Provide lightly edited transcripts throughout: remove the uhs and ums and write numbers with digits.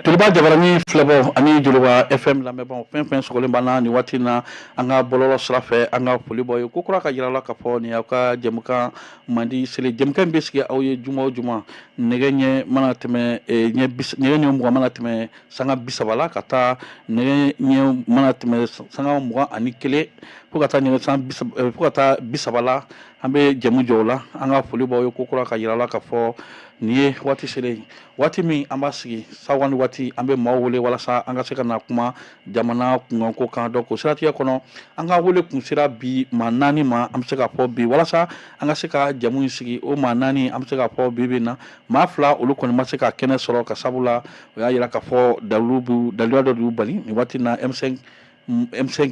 Joliba Jabarani filɛbɔ ani Joliba FM lamɛnbaaw fɛn fɛn sɔgɔlen b'an na nin waati in na an ka bɔlɔlɔ sira fɛ an ka foli b'aw ye ko kura ka yira la k'a fɔ nin y'aw ka jɛmukan mandi seli jɛmukan in bɛ sigi aw ye juma o juma nɛgɛ ɲɛ mana tɛmɛ nɛgɛ ɲɛ 20 mana tɛmɛ sanga 30 la ka taa nɛgɛ ɲɛ mana tɛmɛ sanga 21 fo ka taa nɛgɛ fo ka taa 30 la an bɛ jɛmu jɔ o la an ka foli b'aw ye ko kura ka yira la k'a fɔ nin ye waati selen waati min an b'a sigi sawa ni waati an bɛ maaw wele walasa an ka se ka na kuma jamana kunkanko kan donc o siratigɛ kɔnɔ an ka wele kun sera bi maa 4 ma an bɛ se ka fɔ bi walasa an ka se ka jamu in sigi o maa 4 an bɛ se ka fɔ bi na maa 2 olu kɔni ma se ka kɛnɛ sɔrɔ ka sabula o y'a yira k'a fɔ daliluya dɔ y'u bali nin waati na M5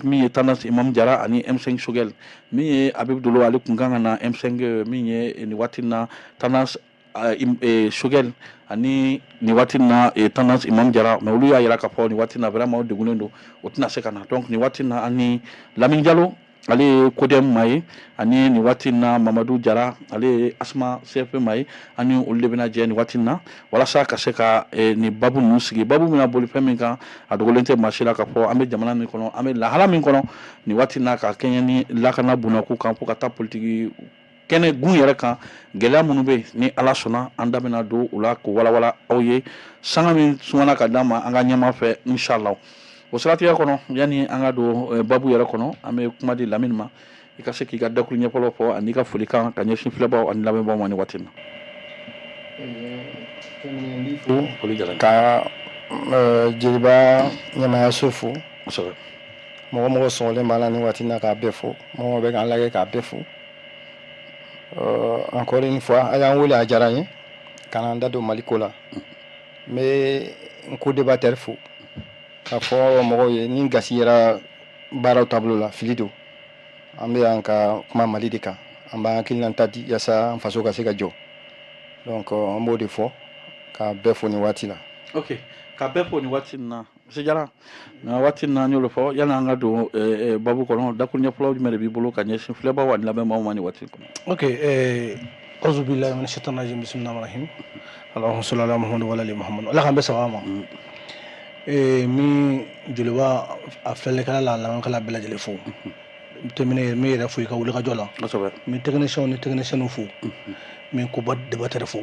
min ye Tendance Imam Jara ani M5 Sogɛl min ye Abibu Dolo ale kun kan ka na M5 min ye nin waati na Tendance Sogɛl ani nin waati na Tendance Imam Jara mais olu y'a yira k'a fɔ nin waati na vraiment o degunnen don o tɛna se ka na donc nin waati na ani Lamine Jalo ale ye Kodem maa ye ani nin waati na Mamadu Jara ale ye Asma CFP maa ye ani olu de bɛna jɛ nin waati na walasa ka se ka nin babu ninnu sigi babu bɛna boli fɛn min kan a dogolen tɛ maa si la k'a fɔ an bɛ jamana min kɔnɔ an bɛ lahala min kɔnɔ nin waati na ka kɛɲɛ ni lakana bunyaku kan fo ka taa politiki kɛnɛ gun yɛrɛ kan gɛlɛya minnu bɛ ni ala sɔnna an da bɛna don u la k'o walawala aw ye sanga min sumana ka d'an ma an ka ɲɛma fɛ inshallah o siratigɛ kɔnɔ yanni an ka don babu yɛrɛ kɔnɔ an bɛ kuma di Lamine ma i ka se k'i ka dakuru ɲɛfɔlɔ fɔ ani ka folikan ka ɲɛsin filɛbaw ani lamɛnbaw ma ni waati na. Ka Jeliba ɲɛmayaso fo kosɛbɛ mɔgɔ mɔgɔ sɔgɔlen b'a la ni waati na k'a bɛɛ fo mɔgɔ bɛ k'an lajɛ k'a bɛɛ fo. Encore une fois a y'an wele a diyara n ye ka na an da don Mali ko la n bɛ n co-débatteur fo k'a fɔ mɔgɔw ye ni gasi yɛra baaraw taabolo la fili don an bɛ yan ka kuma Mali de kan an b'an hakilinata di yaasa an faso ka se ka jɔ donc an b'o de fɔ k'a bɛɛ fo nin waati la. ok ka bɛɛ fo nin waati na monsieur Jara na waati na n y'o fɔ yanni an ka don babu kɔnɔ dakuru ɲɛfɔlɔ jumɛn de b'i bolo ka ɲɛsin filɛbaw ani lamɛnbaw ma nin waati kɔnɔ. ok auzu billahi mina shaitani rajim bismillahir rahim allahumma salli ala muhammad wa ala ali muhammad ala k'an bɛ saba ma min Joliba a filɛlikɛla la lamɛnnikɛla bɛɛ lajɛlen fo tɛmɛnen min yɛrɛ fo i ka wulikajɔ la min technicien ni technicienne fo min co-débatteur fo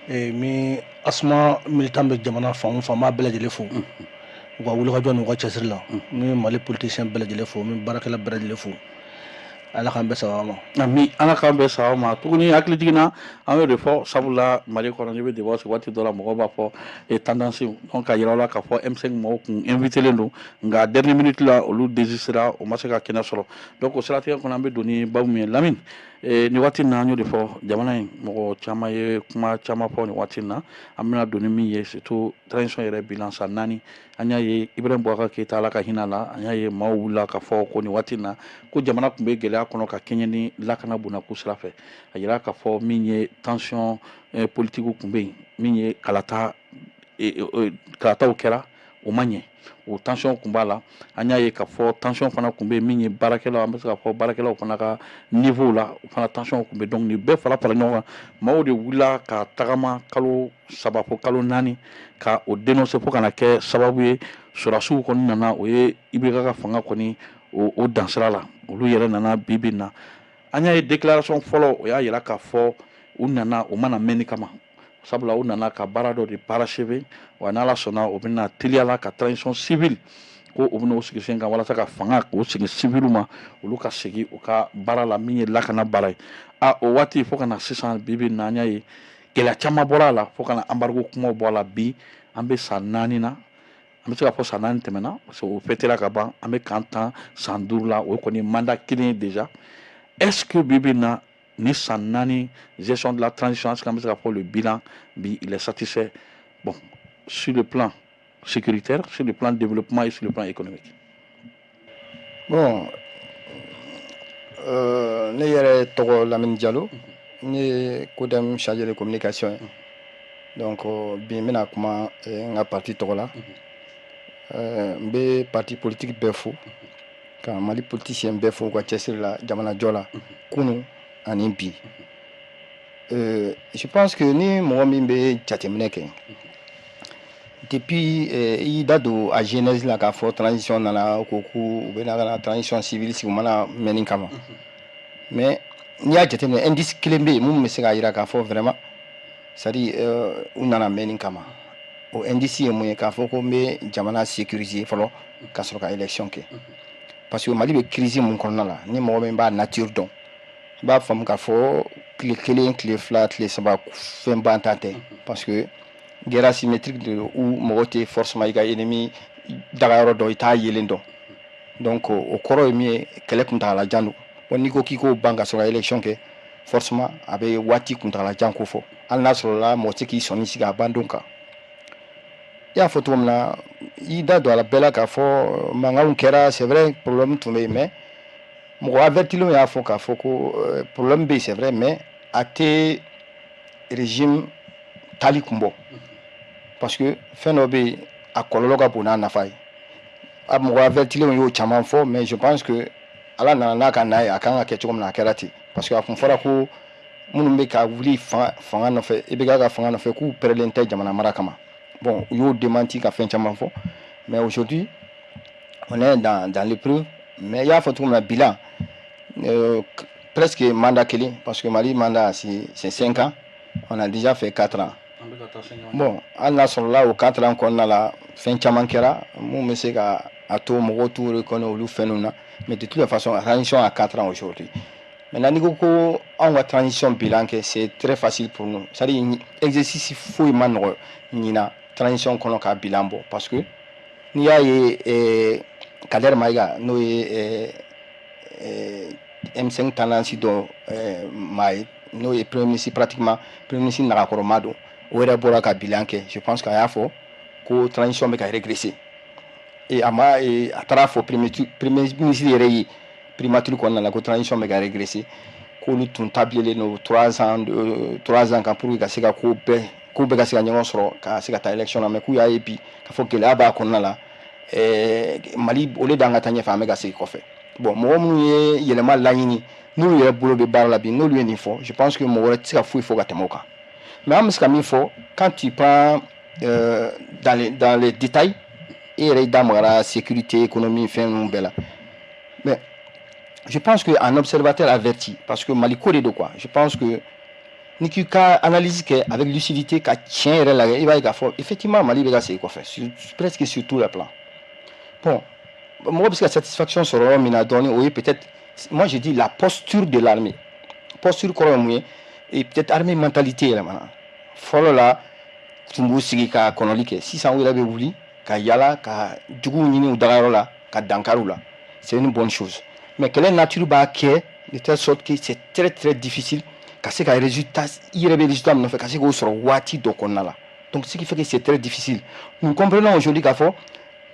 min Asma militant bɛ jamana fan o fan b'a bɛɛ lajɛlen fo u ka wulikajɔ n'u ka cɛsiri la min Mali politicien bɛɛ lajɛlen fo min baarakɛla bɛɛ lajɛlen fo ala k'an bɛɛ saba ma. Ami ala k'an bɛɛ saba ma tuguni hakili jiginna an y'o de fɔ sabula Mali kɔnɔ n'i bɛ débat sigi waati dɔ la mɔgɔw b'a fɔ tendance donc ka yira la k'a fɔ M5 mɔgɔw kun invité len don nka dernière minute la olu désistera o ma se ka kɛnɛ sɔrɔ donc o siratigɛ kɔnɔ an bɛ don ni babu min ye Lamine nin waati na an y'o de fɔ jamana in mɔgɔ caman ye kuma caman fɔ nin waati na an bɛna don ni min ye surtout transition yɛrɛ bilan san 4 an y'a ye Ibrahim Boubacar Keita ala ka hinɛ la an y'a ye maaw wulila k'a fɔ ko nin waati na ko jamana tun bɛ gɛlɛya kɔnɔ ka kɛɲɛ ni lakana bunyaku sira fɛ a yira k'a fɔ min ye tension politique tun bɛ yen min ye kalataw kɛra o ma ɲɛ o tension tun b'a la an y'a ye k'a fɔ tension fana tun bɛ yen min ye baarakɛlaw an bɛ se k'a fɔ baarakɛlaw fana ka niveau la o fana tension tun bɛ donc nin bɛɛ fara ɲɔgɔn kan maaw de wulila ka tagama kalo 3 fo kalo 4 ka o dénoncer fo kana kɛ sababu ye sɔrɔdasiw kɔni nana o ye IBK ka fanga kɔni o dansira la olu yɛrɛ nana bi na an y'a ye déclaration fɔlɔ o y'a yira k'a fɔ u nana o mana mɛnni kama sabula u nana ka baara dɔ de parachever wa n'ala sɔnna o bɛna teliya la ka transition civile ko o bɛna o sigi sen kan walasa ka fanga k'o sigi civil ma olu ka segin u ka baara la min ye lakana baara ye o waati fo ka na sisan bi na an y'a ye gɛlɛya caman bɔra a la fo ka na embargo kumaw bɔ a la bi an bɛ san 4 na an bɛ se k'a fɔ san 4 tɛmɛna parce que o fêtera ka ban an bɛ kan tan san 5 la o ye kɔni mandat kelen ye déjà est-ce que bi na ni san 4 gestion de la transition est-ce qu'on peut se faire le bilan il est satisfait bon sur le plan sécuritaire sur le plan développement et sur le plan économique. Bon ne yɛrɛ tɔgɔ Lamine Jalo ne ye Kodem chargé de communication donc bi n bɛna kuma n ka parti tɔgɔ la n bɛ parti politique bɛɛ fo ka Mali politicien bɛɛ fo u ka cɛsiri la jamana jɔ la kunun ani bi je pense que ni mɔgɔ min bɛ jateminɛ kɛ depuis il date de la genèse la k'a fɔ transition nana ko u bɛ na ka na transition civile sigi u mana mɛnni kama mais n'i y'a jateminɛ indice kelen bɛ yen mun bɛ se k'a jira k'a fɔ vraiment c'est à dire u nana mɛnni kama o indice ye mun ye k'a fɔ ko n bɛ jamana sécuriser fɔlɔ ka sɔrɔ ka élection kɛ parce que Mali bɛ crise mun kɔnɔna la ni mɔgɔ min b'a nature dɔn i b'a faamu k'a fɔ tile kelen tile fila tile saba fɛn ban ta tɛ parce que guerre asymétrique de où mɔgɔ tɛ forcément i ka ennemi dagayɔrɔ dɔn i t'a yelen dɔn donc o kɔrɔ ye min ye kɛlɛ kuntagalajan don wa n'i ko k'i k'o ban ka sɔrɔ ka élection kɛ forcément a bɛ waati kuntagalajan ko fɔ hali n'a sɔrɔ la mɔgɔ tɛ k'i sɔnni sigi a ban don kan i y'a fɔ cogo min na i da don a la bɛɛ la k'a fɔ mankanw kɛra c'est vrai problème tun bɛ yen mais mɔgɔ avertilenw y'a fɔ k'a fɔ ko problème bɛ yen c'est vrai mais a tɛ régime tali kun bɔ parce que fɛn dɔ bɛ yen a kɔlɔlɔ ka bon n'a nafa ye a mɔgɔ avertilenw y'o caman fɔ mais je pense que ala nana n'a ka na ye a kan ka kɛ cogo min na a kɛra ten parce que a kun fɔra ko minnu bɛ ka wuli fanga nɔfɛ IBK ka fanga nɔfɛ k'u pɛrɛlen tɛ jamana mara kama bon u y'o démenti ka fɛn caman fɔ mais aujourd'hui on est dans l'épreuve mais i y'a fɔ cogo min na bilan presque mandat kelen parce que Mali mandat c'est 5 ans on a déjà fait 4 ans bon hali n'a sɔrɔ la o 4 ans kɔnɔna la fɛn caman kɛra mun bɛ se ka a to mɔgɔw t'u reconnaître olu fɛnw na mais de toute les façons transition à 4 ans aujourd'hui maintenant n'i ko ko anw ka transition bilan kɛ c'est très facile pour nous c'est à dire exercice foyi ma nɔgɔ ɲina transition kɔnɔ ka bilan bɔ parce que n'i y'a ye Kader Maïga n'o ye M5 tendance dɔ maa ye n'o ye premier ministre pratiquement premier ministre Nagakɔrɔma don o yɛrɛ bɔra ka bilan kɛ je pense qu'a y'a fɔ ko transition bɛ ka régresser et a taara fɔ premier ministre yɛrɛ ye primature kɔnɔna la ko transition bɛ ka régresser k'olu tun tablelen don 3 ans kan pour que ka se ka ko bɛɛ ka se ka ɲɔgɔn sɔrɔ ka se ka taa élection na mais k'u y'a ye bi k'a fɔ gɛlɛya b'a kɔnɔna la Mali au lieu d'an ka taa ɲɛfɛ an bɛ ka segin kɔfɛ bon mɔgɔ minnu ye yɛlɛma laɲini n'olu yɛrɛ bolo bɛ baara la bi n'olu ye nin fɔ je pense que mɔgɔ wɛrɛ tɛ se ka foyi fɔ ka tɛmɛ o kan mais an bɛ se ka min fɔ quand tu prends dans les détails i yɛrɛ i da magara sécurité économie fɛn ninnu bɛɛ la mais je pense que un observateur averti parce que Mali ko de don quoi je pense que ni k'i ka analyse kɛ avec lucidité ka tiɲɛ yɛrɛ lajɛ i b'a ye k'a fɔ effectivement Mali bɛ ka segin kɔfɛ presque sur tous les plans bon mɔgɔ bɛ se ka satisfaction sɔrɔ yɔrɔ min na dɔɔni o ye peut-être moi je dis la posture de l'armée posture kɔrɔ ye mun ye et peut-être armée mentalité yɛlɛmana fɔlɔ la tun b'u sigi ka kɔnɔli kɛ sisan u yɛrɛ bɛ wuli ka yala ka juguw ɲini u dagayɔrɔ la ka dankari u la c'est une bonne chose mais kɛlɛ nature b'a kɛ de telle sorte que c'est très très difficile ka se ka résultat i yɛrɛ bɛ résultat min nɔfɛ ka se k'o sɔrɔ waati dɔ kɔnɔna la donc ce qui fait que c'est très difficile nous comprenons aujourd'hui k'a fɔ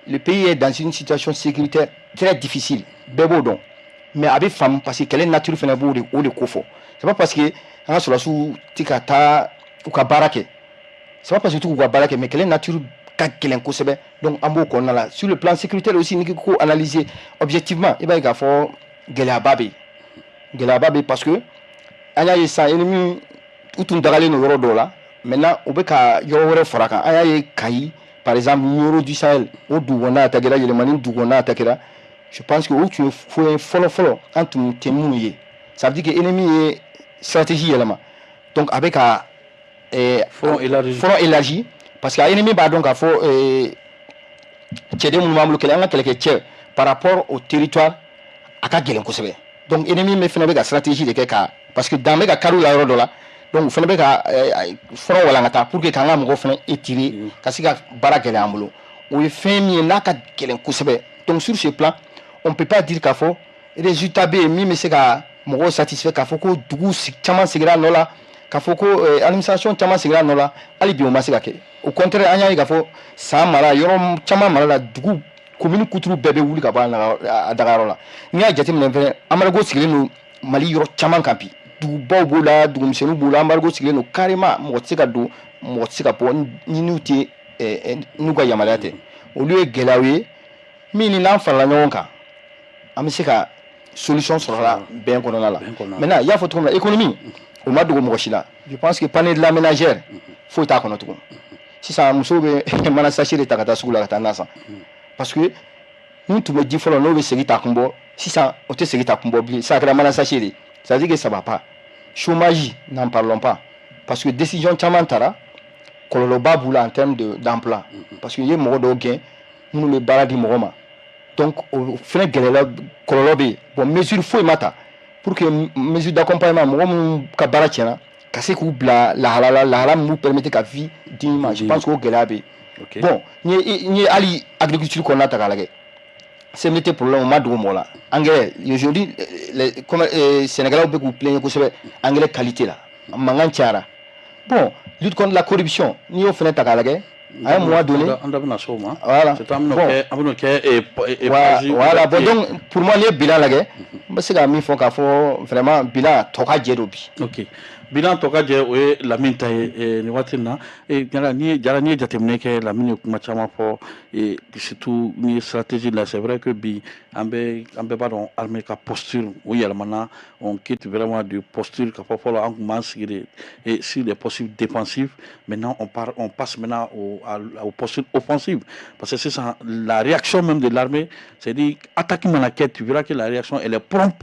le pays est dans une situation sécuritaire très difficile bɛɛ b'o dɔn mais a bɛ faamu parce que kɛlɛ nature fana b'o de ko fɔ c'est pas parce que an ka sɔrɔdasiw tɛ ka taa u ka baara kɛ c'est pas parce que tu ka baara kɛ mais kɛlɛ nature ka gɛlɛn kosɛbɛ donc an b'o kɔnɔna la sur le plan sécuritaire aussi ni ko analyser objectivement i b'a ye k'a fɔ gɛlɛyaba bɛ yen gɛlɛyaba bɛ yen parce que an y'a ye sisan ennemi u tun dagalen don yɔrɔ dɔw la maintenant u bɛ ka yɔrɔ wɛrɛ fara kan an y'a ye Kayi par exemple Nioro du Sahel o dugu kɔnɔna attaquera yɛlɛmani dugu kɔnɔna attaquera je pense que o tun ye fɔlɔ an tun tɛ minnu ye ça veut dire que ennemi ye stratégie yɛlɛma donc a bɛ ka front élargi parce que ennemi b'a dɔn k'a fɔ cɛden minnu b'an bolo kɛlɛ an ka kɛlɛkɛcɛ par rapport au territoire a ka gɛlɛn kosɛbɛ donc ennemi min fana bɛ ka stratégie de kɛ ka parce que dan bɛ ka kari la yɔrɔ dɔ la donc o fana bɛ ka front walankata pour que k'an ka mɔgɔw fana étirer ka se ka baara gɛlɛya an bolo o ye fɛn min ye n'a ka gɛlɛn kosɛbɛ donc sur ce plan on peut pas dire k'a fɔ résultat bɛ yen min bɛ se ka mɔgɔw satisfait k'a fɔ ko dugu caman sigira a nɔ la k'a fɔ ko administration caman sigira a nɔ la hali bi o ma se ka kɛ au contraire an y'a ye k'a fɔ san mara yɔrɔ caman mara la dugu commune kuturu bɛɛ bɛ wuli ka bɔ a dagayɔrɔ la n'i y'a jateminɛ fɛnɛ embargo sigilen don Mali yɔrɔ caman kan bi dugubaw b'o la dugumisɛnninw b'o la embargo sigilen don carrément mɔgɔ tɛ se ka don mɔgɔ tɛ se ka bɔ ni n'u tɛ n'u ka yamaruya tɛ olu ye gɛlɛyaw ye min ni n'an farala ɲɔgɔn kan an bɛ se ka solution sɔrɔ la bɛn kɔnɔna la maintenant i y'a fɔ cogo min na économie o ma dogo mɔgɔ si la je pense que panier de la ménagère foyi t'a kɔnɔ tugun sisan muso bɛ mana sachet de ta ka taa sugu la ka taa n'a san parce que ni tun bɛ di fɔlɔ n'o bɛ segin ta kun bɔ sisan o tɛ segin ta kun bɔ bilen ça kɛra mana sachet de ça veut dire que ça va pas chômage n'en parlons pas parce que décision caman tara kɔlɔlɔba b'u la en termes d'emploi parce que i ye mɔgɔ dɔw gɛn minnu bɛ baara di mɔgɔ ma donc o fɛnɛ gɛlɛla kɔlɔlɔ bɛ yen bon mesure foyi ma ta pour que mesure d'accompagnement mɔgɔ minnu ka baara tiɲɛna ka se k'u bila lahala la lahala min b'u permettre ka vie dignement je pense que o gɛlɛya bɛ yen bon n ye hali agriculture kɔnɔna ta k'a lajɛ CMDT problème o ma dogo mɔgɔ la engrais aujourd'hui Sénégalais bɛ k'u plaigner kosɛbɛ engrais qualité la mankan cayara bon lutte contre la corruption n'i y'o fɛnɛ ta k'a lajɛ a ye mois donné voilà voilà bon donc pour moi n'i ye bilan lajɛ n bɛ se ka min fɔ k'a fɔ vraiment bilan tɔ ka jɛ don bi. ok bilan tɔ ka jɛ o ye Lamini ta ye nin waati in na Jara n'i ye jateminɛ kɛ Lamini ye kuma caman fɔ surtout n'i ye stratégie la c'est vrai que bi an bɛɛ b'a dɔn armée ka posture o yɛlɛmana on quitte vraiment de posture ka fɔ fɔlɔ an tun b'an sigi de sur les postures défensives maintenant on passe maintenant aux postures offensives parce que sisan la réaction même de l'armée c'est-à-dire attaque mana kɛ tu verras que la réaction elle est prompte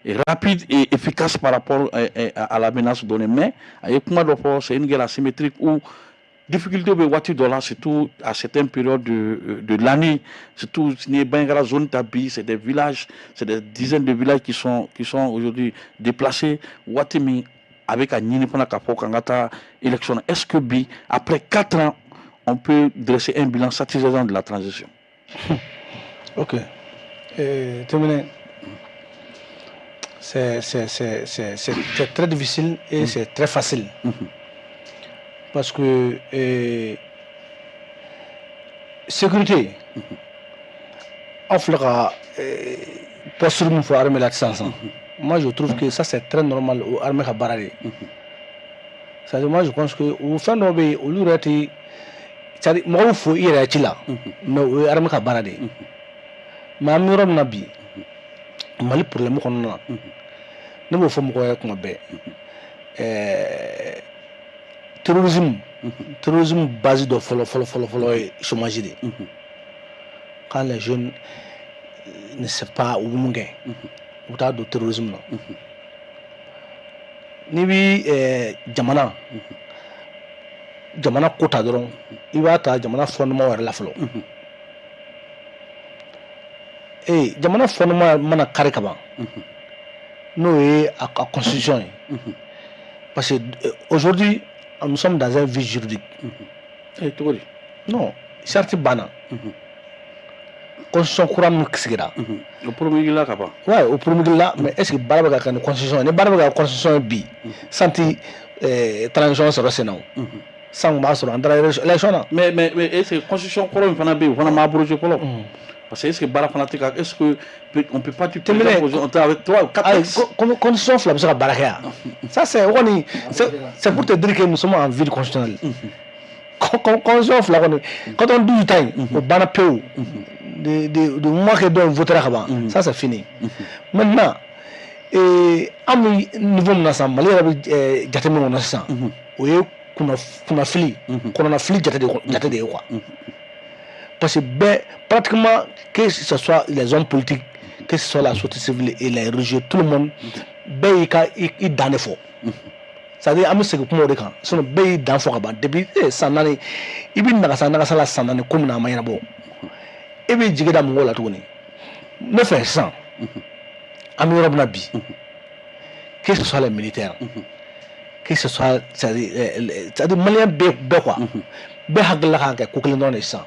et rapide et efficace par rapport à la menace donnée. Mais, c'est une guerre asymétrique où difficulté de voiture de là, surtout à certaines périodes de l'année, surtout la zone tabi, c'est des villages, c'est des dizaines de villages qui sont aujourd'hui déplacés. Watimi avec un Nini Kangata élection. Est-ce que après 4 ans, on peut dresser un bilan satisfaisant de la transition? Ok. Terminé. C'est très difficile et c'est très facile. Parce que sécurité, on fera posture nous faut armer la distance. Moi je trouve que ça c'est très normal au armée à barrer. C'est-à-dire moi je pense que au fin d'obé au lieu d'être c'est-à-dire moi il faut y aller là, mais au armée à barrer. Mais amirom nabi. Mali problème qu'on a ne me faut me comme terrorisme basé de follow chômage quand les jeunes ne savent pas où nous gagnent ou t'as de terrorisme ni bi jamana kota dɔrɔn i b'a ta jamana fondement wɛrɛ la fɔlɔ jamana fondement mana kari kaban n'o ye a constitution ye parce que aujourd'hui nous sommes dans un vide juridique non charte banna constitution kura min sigira o promulgué ka ban ouais o promulgué la mais est-ce que baara bɛ ka kɛ ni constitution ye ni baara bɛ ka constitution ye bi santi transition sɔrɔ sen na o san b'a sɔrɔ an taara élection na mais est-ce que constitution kɔrɔ min fana bɛ yen o fana m'a abrogé fɔlɔ parce que est-ce que baara fana tɛ ka est-ce que on peut pas tu terminer on t'a avec 3 ou 4 constitution fila bɛ se ka baara kɛ yan ça c'est kɔni c'est pour te dire que nous sommes en vide constitutionnel constitution fila kɔni quand on dit ta ye o banna pewu de moment que dɔw votera ka ban ça c'est fini maintenant an bɛ niveau min na sisan Mali yɛrɛ bɛ jate min kɔnɔ sisan o ye kunnafili kɔnɔnafili jate de ye quoi parce que pratiquement que ce soit les hommes politiques que ce soit la société civile et les religieux tout le monde bɛɛ y'i dan de fɔ c'est-à-dire an bɛ segin kuma o de kan sinon bɛɛ y'i dan fɔ ka ban depuis san 4 i bɛ nagasa la san 4 ko min na a ma ɲɛnabɔ i bɛ jigi da mɔgɔw la tuguni ne fɛ sisan an bɛ yɔrɔ min na bi que ce soit les militaires que ce soit c'est-à-dire maliyɛn bɛɛ quoi bɛɛ hakili la kan kɛ ko kelen dɔrɔn de sisan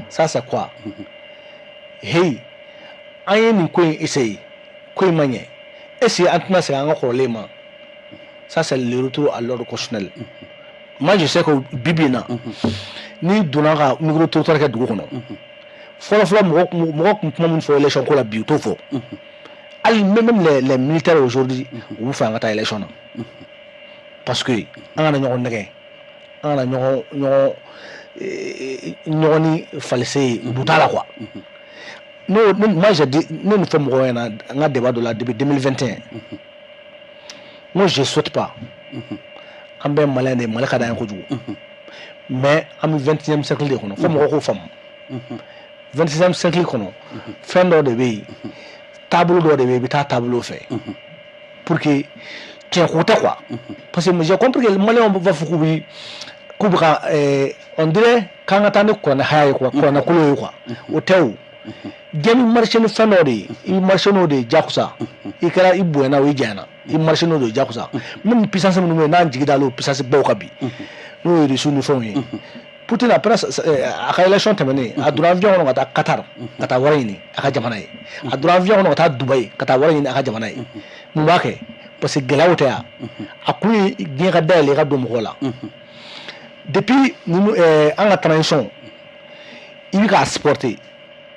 ça c'est quoi hey an ye nin ko in essayer ko in ma ɲɛ est-ce que an tɛna segin an ka kɔrɔlen ma ça c'est le retour à l'ordre constitutionnel moi je sais que bibi na ni donna ka micro trottoir kɛ dugu kɔnɔ fɔlɔ mɔgɔ kun kuma min fɔ élection ko la bi u t'o fɔ hali même les militaires aujourd'hui u b'u fɛ an ka taa élection na parce que an kana ɲɔgɔn nɛgɛ an kana ɲɔgɔn ni falise u t'a la quoi moi j'ai dit ne fɔ mɔgɔw ɲɛna an ka débat dɔ la depuis 2021 moi je souhaite pas an bɛ maliyɛn de Mali ka d'an ye kojugu mais en 20e siècle de kono fo mo ko fam 26e siècle kono fen do de be tableau do de be ta tableau fait pour que tiens côté quoi parce que j'ai compris que le malais on va fou bi kubra on dirait quand attendre ko na hay quoi ko na kulo quoi o tew gemi marché no fen do de i marché no de jakusa i kala i buena o jana i marché no de jakusa même puissance no na jigida lo puissance be ko bi no yi sunu fon yi Putin après a élection terminée a droit avion no kata Qatar kata warayni aka jamana yi a droit avion no kata Dubai kata warayni aka jamana yi mu bake parce que gelawte ya akui gi ga dale ga dum hola depuis nous en la transition il va supporter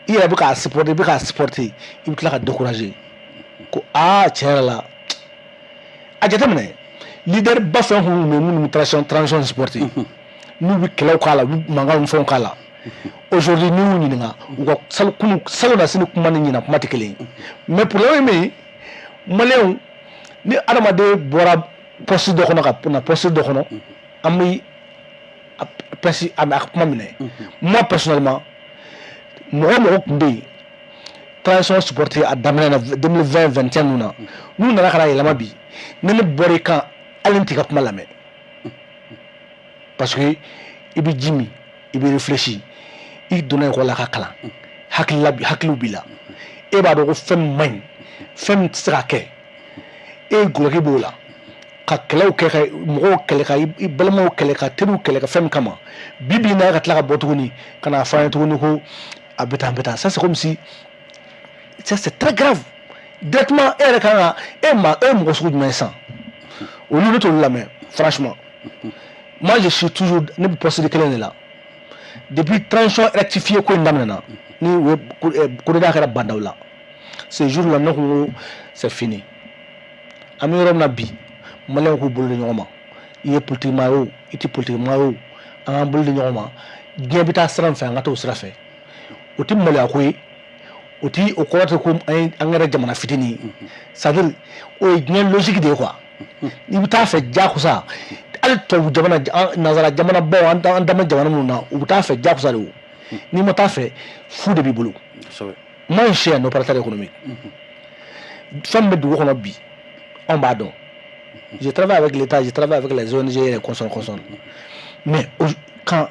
il va supporter il va décourager ko tiens là a jatamne leader ba fa hu nous transition sportive nous bi kelaw kala manga fon kala aujourd'hui nous ni nga ko sal kunu salo na sinu kuma ni na kuma tikele mais pour le moment maléon ni adama de bora poste de kono ka na poste de kono ami presi ak kuma mine moi personnellement mo kumbe transition sportive à damena 2020-21 nous na kala yelama bi ne bori kan alinti ka kuma lame parce que il bi jimi il bi réfléchir il donne ko la kala haklu bila e ba do ko fem strake e goloki bola ka kelaw ke mo kele ka i balmo kele ka teru kele ka fem kama bibi na ka tla ka botuguni kana fa tuguni ko abeta ça c'est comme si ça c'est très grave directement et kana e mo so du sans au lieu de tout la main franchement moi je suis toujours ne peux pas de là depuis transition rectifier ko ndamna ni ko da ka bandawla ce jour là non c'est fini ami rom na bi malen ko bol de ñoma yé politique mayo iti politique mayo an bol de ñoma gien bita sram fa ngato sra fe oti mala ko oti o ko ta ko an ngara jamana fitini c'est-à-dire o gien logique de quoi ni bita fa jakusa al to jamana nazara jamana bo an dama jamana munna o bita fa jakusa le ni mata fa fou de bibulu moi cher no opérateur économique femme de ko no bi on va donc je travaille avec l'État, je travaille avec les ONG et les consommateurs. Mais quand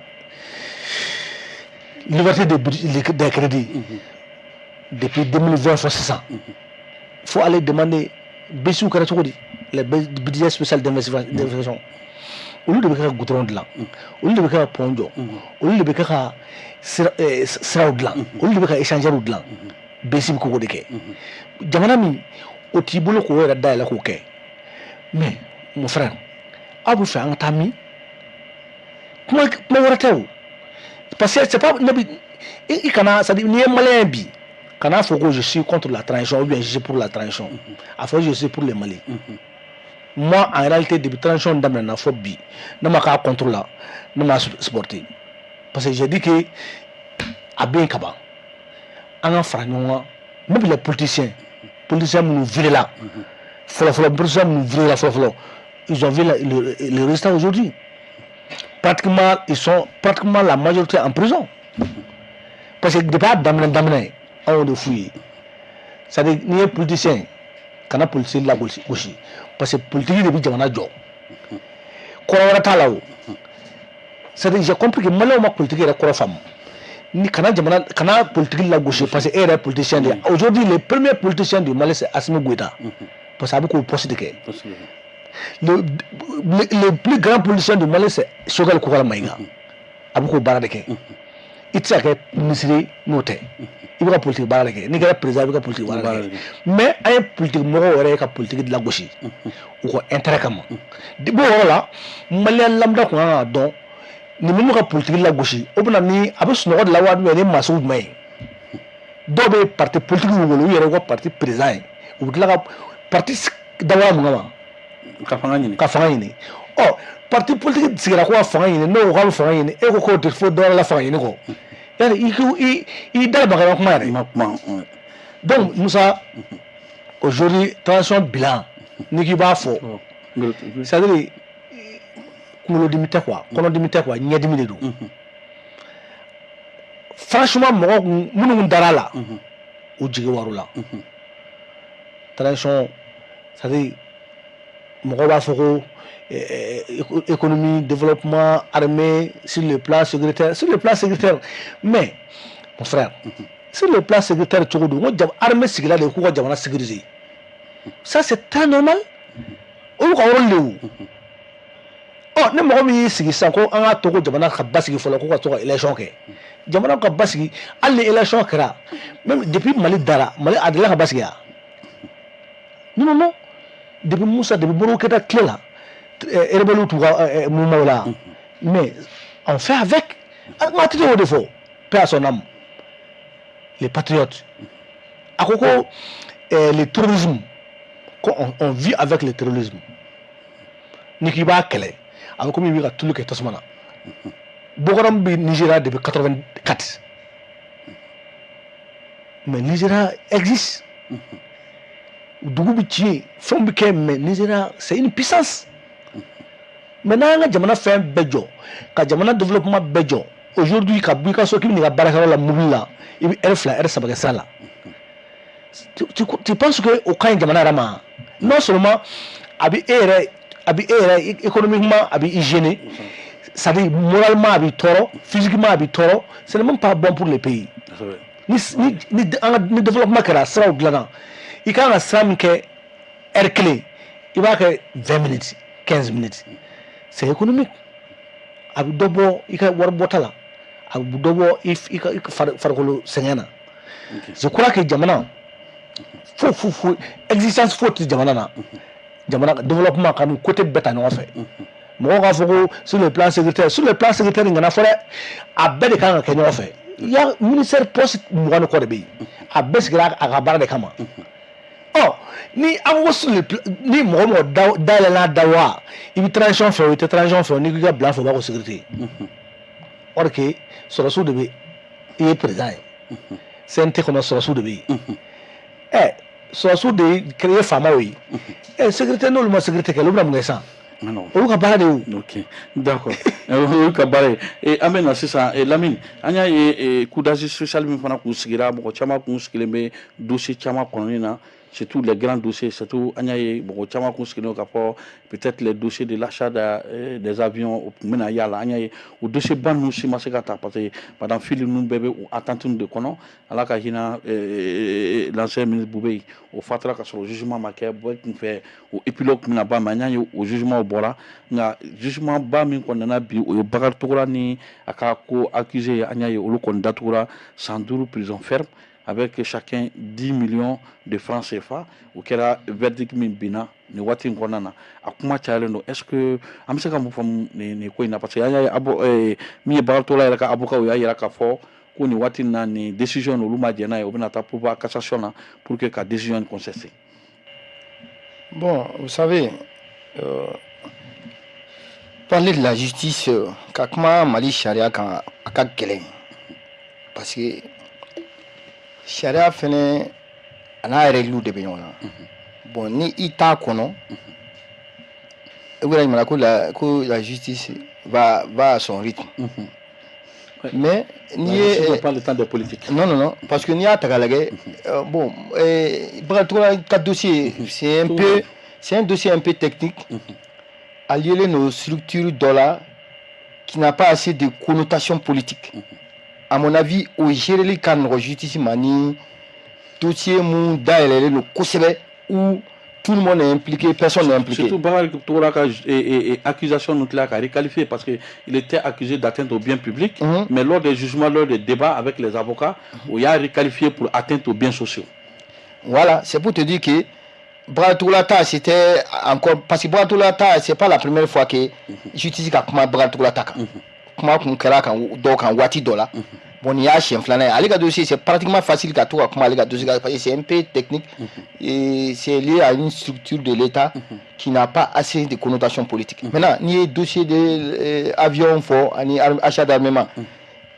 liberté des crédits depuis 2020 c'est ça, il faut aller demander les budgets spéciaux d'investissement. Au lieu de faire goudron de là, au lieu de faire ponjo, au lieu de faire sera de là, au lieu de faire échanger de là, basique koko de ke. Jamana mi au tibolo ko era da la ko ke. Mais mon frère, abu fait un tami. Comment on parce que c'est pas il kana ça dit ni malien bi. Kana faut que je suis contre la transition ou bien je suis pour la transition. Afin je suis pour les Mali. Moi en réalité depuis transition d'amena faut bi. Ne m'a pas contre là, ne m'a supporté. Parce que j'ai dit que à bien kaba. En fragnon même les politiciens nous virent là. Ils ont vu le résultat aujourd'hui. Pratiquement, ils sont pratiquement la majorité en prison. Parce que depuis d'amener, on de fouiller. C'est-à-dire, ni les politiciens, quand on politicien la gauche, parce que politique depuis Jamana Joe. Quand on est là-haut, c'est-à-dire, j'ai compris que malheureusement, politique est la femme. Ni kana politique la gauche, parce que est politicien. Aujourd'hui, les premiers politiciens du Mali, c'est Assimi Goïta. Parce que beaucoup poste de le plus grand politicien du Mali c'est Choguel Koukala Maïga. Aboukou Baradeke. Il tient que ministre noté. Il va politique Baradeke. Ni que président il va politique Baradeke. Mais un politique moro aurait que politique de la gauche. Ou quoi intérêt comme. De bon là, Malien lambda qu'on a donc ni même que politique de la gauche. Au bout ni avec son ordre la voix mais ni Massoud May. Dobe parti politique ou le yéro parti président. Ou de la parti dawa mungama ka fanga ni oh parti politique sigira ko fanga ni no ko fanga ni e ko de fo do la fanga ni ko yani il dal bagara ko mare donc Moussa aujourd'hui transition bilan ni ki ba fo c'est-à-dire kunkolodimi tɛ quoi kɔnɔdimi tɛ quoi ɲɛdimi de don franchement mɔgɔ minnu kun dara la u jigi war'u la transition c'est-à-dire mɔgɔw b'a fɔ ko économie développement armée sur le plan sécuritaire mais mon frère sur le plan sécuritaire cogo don ko armée sigila de k'u ka jamana sécuriser ça c'est très normal olu ka rôle de wo ni mɔgɔ min y'i sigi sisan ko an ka to ko jamana ka basigi fɔlɔ ko ka to ka élection kɛ jamana ka basigi hali ni élection kɛra même depuis Mali dara Mali a delila ka basigi ya non depuis Moussa depuis Modibo Keïta tile la rebelle t'u ka mouvement la mais on fait avec an ka tigi o de fɔ paix à son âme les patriotes a ko ko le terrorisme on vit avec le terrorisme ni k'i b'a kɛlɛ a bɛ komi i bɛ ka tulu kɛ tasuma na Boko Haram bɛ Nigeria depuis 84 mais Nigeria existe dugu bɛ tiɲɛ fɛnw bɛ kɛ mais Nigeria c'est une puissance maintenant an ka jamana fɛn bɛɛ jɔ ka jamana développement bɛɛ jɔ aujourd'hui ka bɔ i ka so k'i bɛ n'i ka baarakɛyɔrɔ la mobili la i bɛ heure 2 heure 3 kɛ sira la tu penses que o ka ɲi jamana yɛrɛ ma non seulement a bɛ e yɛrɛ économiquement a bɛ i gêner c'est-à-dire moralement a b'i tɔɔrɔ physiquement a b'i tɔɔrɔ ce n'est même pas bon pour le pays ni développement kɛra siraw dilanna i kan ka sira min kɛ heure 1 i b'a kɛ 20 minutes 15 minutes c'est économique a bɛ dɔ bɔ i ka wari bɔta la a bɛ dɔ bɔ i ka farikolo sɛgɛn na je crois que jamana fo existence fo tɛ jamana na jamana développement kanu côté bɛɛ ta ɲɔgɔn fɛ mɔgɔw k'a fɔ ko sur le plan sécuritaire nin kana fɔ dɛ a bɛɛ de kan ka kɛ ɲɔgɔn fɛ ya ministère poste 20 ni kɔ de bɛ yen a bɛɛ sigira a ka baara de kama ni an ko ni mɔgɔ dayɛlɛnna da wa i bɛ transition fɛ o i tɛ transition fɛ n'i ko i ka bila fɛ o b'a ko sécurité or que sɔrɔsiw de bɛ i ye président ye CNT kɔnɔ sɔrɔsiw de bɛ yen sɔrɔsiw de ye créé faamaw ye sécurité n'olu ma sécurité kɛ olu bɛna mun kɛ sisan olu ka baara de y'o. Ok, d'accord. Olu ka baara ye an bɛ na sisan Lamine an y'a ye coup d'agir social min fana kun sigira mɔgɔ caman kun sigilen bɛ dossier caman kɔnɔni na surtout les grands dossiers surtout an y'a ye mɔgɔ caman kun sigilen ka fɔ peut-être les dossiers de l'achat des avions kun bɛna y'a la an y'a ye o dossier ba ninnu si ma se ka ta parce que madame Fili ninnu bɛɛ bɛ o attente de kɔnɔ Ala ka hinɛ l'ancien ministre Boubé o fatara ka sɔrɔ jugement ma kɛ bɛɛ kun fɛ o épilogue kun bɛna ban mais an y'a ye o jugement bɔra nka jugement ba min kɔni nana bi o ye Bakari Togola ni a ka ko accusé an y'a ye olu kɔni datugura 112 prison ferme avec chacun 10 millions de francs CFA o kɛra verdict min binna nin waati in kɔnɔna na a kuma cayalen don est-ce que an bɛ se ka mun faamu nin ko in na parce que an y'a ye min ye Bakari Togola yɛrɛ ka avocat o y'a yira k'a fɔ ko nin waati in na nin décision olu ma jɛn n'a ye o bɛna taa pourvoi cassation na pour que ka décision in contester. Bon, vous savez, parler de la justice, ka kuma Mali charia kan a ka gɛlɛn parce que charia fɛnɛ a n'a règle de bɛ ɲɔgɔn na. Bon, ni i t'a kɔnɔ i bɛ ɲininka ko la justice va à son rythme. Mais ni ye pas le temps de politique. Non, parce que ni y'a ta k'a lajɛ bon Bakari Togola ka dossier c'est un dossier un peu technique allié nos structures dɔ la qui n'a pas assez de connotation politique. À mon avis o géreli ka nɔgɔ justice ma ni dossier mun dayɛlɛlen don kosɛbɛ où tout le monde est impliqué, personne n'est impliqué. Surtout Bakari Togola ka accusation nous l'a requalifié parce que il était accusé d'atteinte au bien public, mais lors des jugements, lors des débats avec les avocats, il a requalifié pour atteinte aux biens sociaux. Voilà, c'est pour te dire que Bakari Togola c'était encore parce que Bakari Togola c'est pas la première fois que justice ka kuma Bakari Togola kan. Kuma kun kɛra kan dɔw kan waati dɔ la. Bon, il y a un flaner. Ale ka dossier, c'est pratiquement facile qu'à tout comment ale ka dossier parce que c'est un peu technique et c'est lié à une structure de l'État qui n'a pas assez de connotation politique. Maintenant, il y a un dossier d'avion fort, achat d'armement.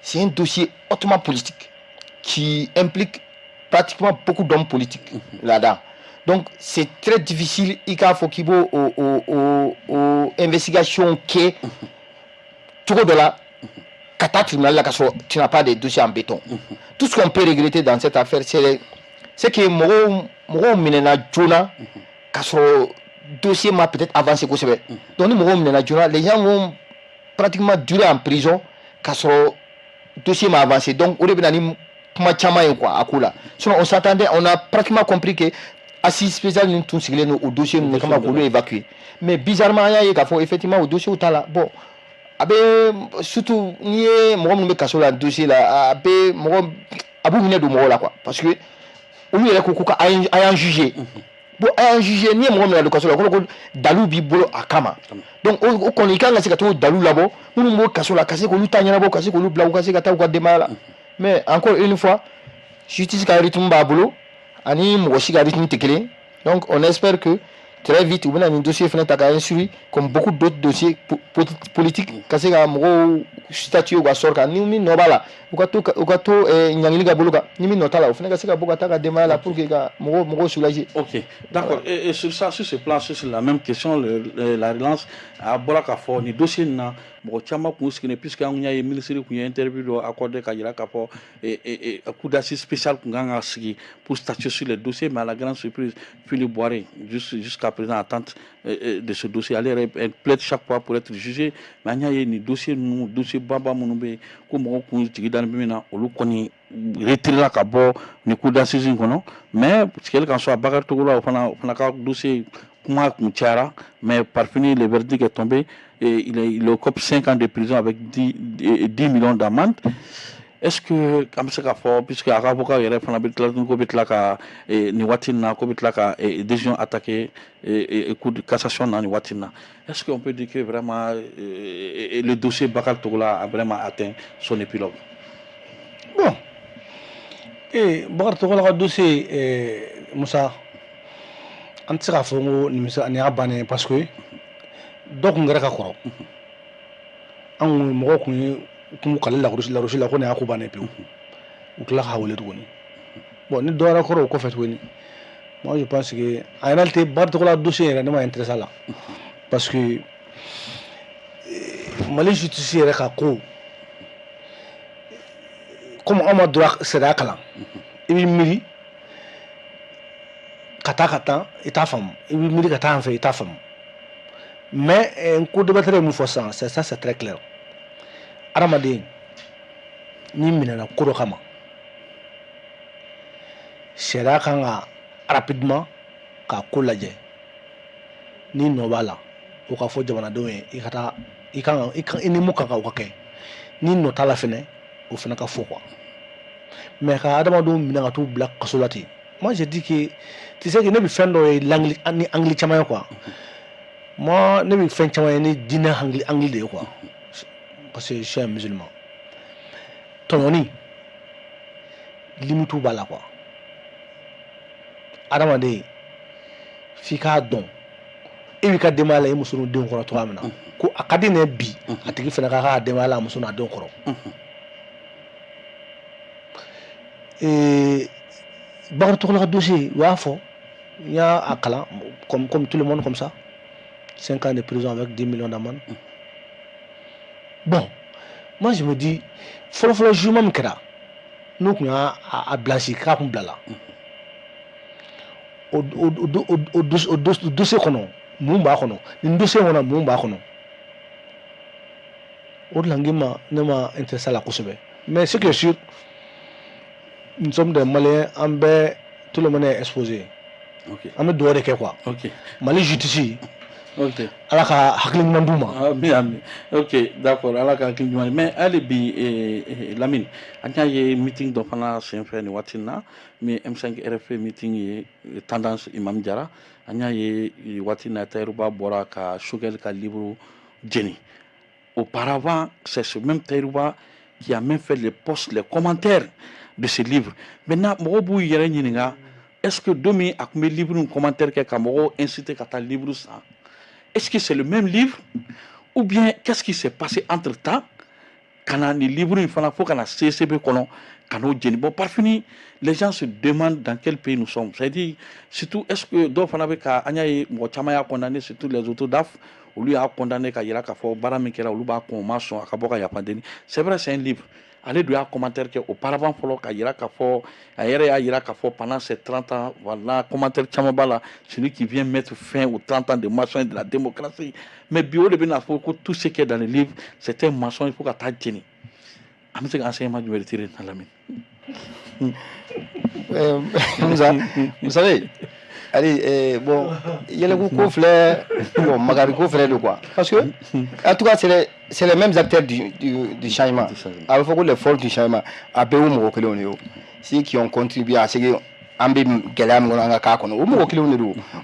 C'est un dossier hautement politique qui implique pratiquement beaucoup d'hommes politiques là-dedans. Donc c'est très difficile il faut qu'il y ait aux investigations qui tout de là kata tribunal là tu n'as pas de dossier en béton. Tout ce qu'on peut regretter dans cette affaire c'est que mon minena jona kaso dossier m'a peut-être avancé quoi c'est. Donc mon minena jona les gens vont pratiquement durer en prison kaso dossier m'a avancé. Donc au début quoi à là. Sinon on s'attendait, on a pratiquement compris que assise spécial nous tous au dossier nous comment pour évacuer. Mais bizarrement il y a effectivement au dossier au là bon surtout ni moi me kaso la dossier là abe moi abou venir de moi là quoi parce que lui il a un jugé bon un jugé ni moi me kaso là dalu bi bolo akama donc on connaît quand c'est que dalu là-bas nous mo kaso là kasi ko lutanya na bo kasi ko lu bla kasi ka ta ko démarrer mais encore une fois justice ka rythme ba bolo ani mo aussi ka rythme tekele donc on espère que très vite, on a un dossier instruit comme beaucoup d'autres dossiers politiques. Quand c'est un statut ou un sort, ni nobala, ou kato nyangiliga bologa, ni notala, au final c'est un bogata démarrer là pour que mo soulager. Ok, d'accord. Et sur ça, sur ce plan, sur la même question, la relance à Bolaka for ni dossier na bon chama pour ce qui n'est plus qu'un y a un ministère qui a interview accordé Kajira Kapo et un coup d'assise spécial pour statuer sur le dossier, mais à la grande surprise, Philippe Boiré, jusqu'à présent, attente de ce dossier, elle plaide chaque fois pour être jugé, mais il y a un dossier Baba Mounoube, comme on dit dans le Bimina, on le connaît, retiré la Kabo, ni coup d'assise, mais ce qu'elle qu'en soit, Bagar Togola, on a un dossier. Mais par finir, le verdict est tombé et il occupe 5 ans de prison avec 10 millions d'amende. Est-ce que, comme c'est fort, puisque l'avocat est décision attaquée et coup de cassation dans Niwatina, est-ce qu'on peut dire que vraiment le dossier Bakal Togola a vraiment atteint son épilogue? Bon. Et Bakal Togola a dossier, Moussa. An tɛ se k'a fɔ ko nin y'a bannen parce que dɔ kun kɛra ka kɔrɔ an mɔgɔw kun k'ale larosi la ko nin y'a ko bannen pewu u tila k'a wele tuguni bon ni dɔ wɛrɛ kɔrɔ o kɔfɛ tuguni moi je pense que en réalité Baritogola dossier yɛrɛ ne ma intéressé a la parce que Mali justice yɛrɛ ka ko comme an ma droit sariya kalan i b'i miiri kata ita fam i bi miri kata en fait ita fam mais un coup de batterie mu fo ça c'est très clair aramadin ni minana koro kama sera kanga rapidement ka ko lajɛ ni no bala o ka fo jamana do i kata i kan ni mu kan ka o ka kɛ ni no tala fene o fene ka fo quoi mais ka adama do minana to black kasolati. Moi je dis que tu sais que ne bi fɛn dɔ ye ni angli caman ye quoi moi ne bi fɛn caman ye ni dinɛ angli de ye quoi parce que je suis un musulman tɔɲɔni limite b'a la quoi adamaden f'i k'a dɔn i b'i ka denbaya la i muso n'u denw kɔrɔ cogoya min na ko a ka di ne bi a tigi fana k'a ka denbaya la a muso n'a denw kɔrɔ Bakar Togola dossier, il y a à Kala, comme tout le monde comme ça, 5 ans de prison avec 10 millions d'amende. Bon, moi je me dis, il faut le jugement me kera. Nous on a blanchi, car on blala. Au dossier qu'on a, mumba qu'on a, le dossier on a mumba qu'on a. Au langima ne m'a intéressé à la cause. Mais ce que je suis nous sommes des Maliens, tout le monde est exposé. On doit de quoi. Mali justice. Alors ok, d'accord. Alors mais allez bi Lamine. Anya ye meeting donc on a fait ni watina, mais M5 RFP meeting ye tendance Imam Diarra. Anya ye watina Taïrouba Bora ka Shugel ka livre Jenny. Auparavant, c'est ce même Taïrouba qui a même fait les posts, les commentaires de ce livre. Maintenant, est-ce que Domi a mis livre un commentaire qui a incité à ta livre ça? Est-ce que c'est le même livre? Ou bien qu'est-ce qui s'est passé entre temps? kana ni livre il fana faut kana CCB kono kana jeni bon par fini les gens se demandent dans quel pays nous sommes, c'est-à-dire surtout est-ce que do fana be ka anya mo chama ya condamné surtout les autodaf ou lui a condamné ka yira ka fo bara min kera ou ba ko maçon akaboka ya pandeni. C'est vrai, c'est un livre. Allez de un commentaire que auparavant follow ka yira ka fo ayere yira ka fo pendant ces 30 ans, voilà commentaire chamabala celui qui vient mettre fin aux 30 ans de maçon et de la démocratie. Mais bio de bena fo tout ce qui est dans le livre, c'est un maçon, il faut ka ta jeni. Amse enseignement du retirer dans la main. Vous savez, allez, bon, il y a le coup bon, Magariko frère de quoi. Parce que, en tout cas, c'est les mêmes acteurs du changement. Alors, il faut que les forces du changement, à Béoum, ceux qui ont contribué à ce que Ambi Galam, on a un bon,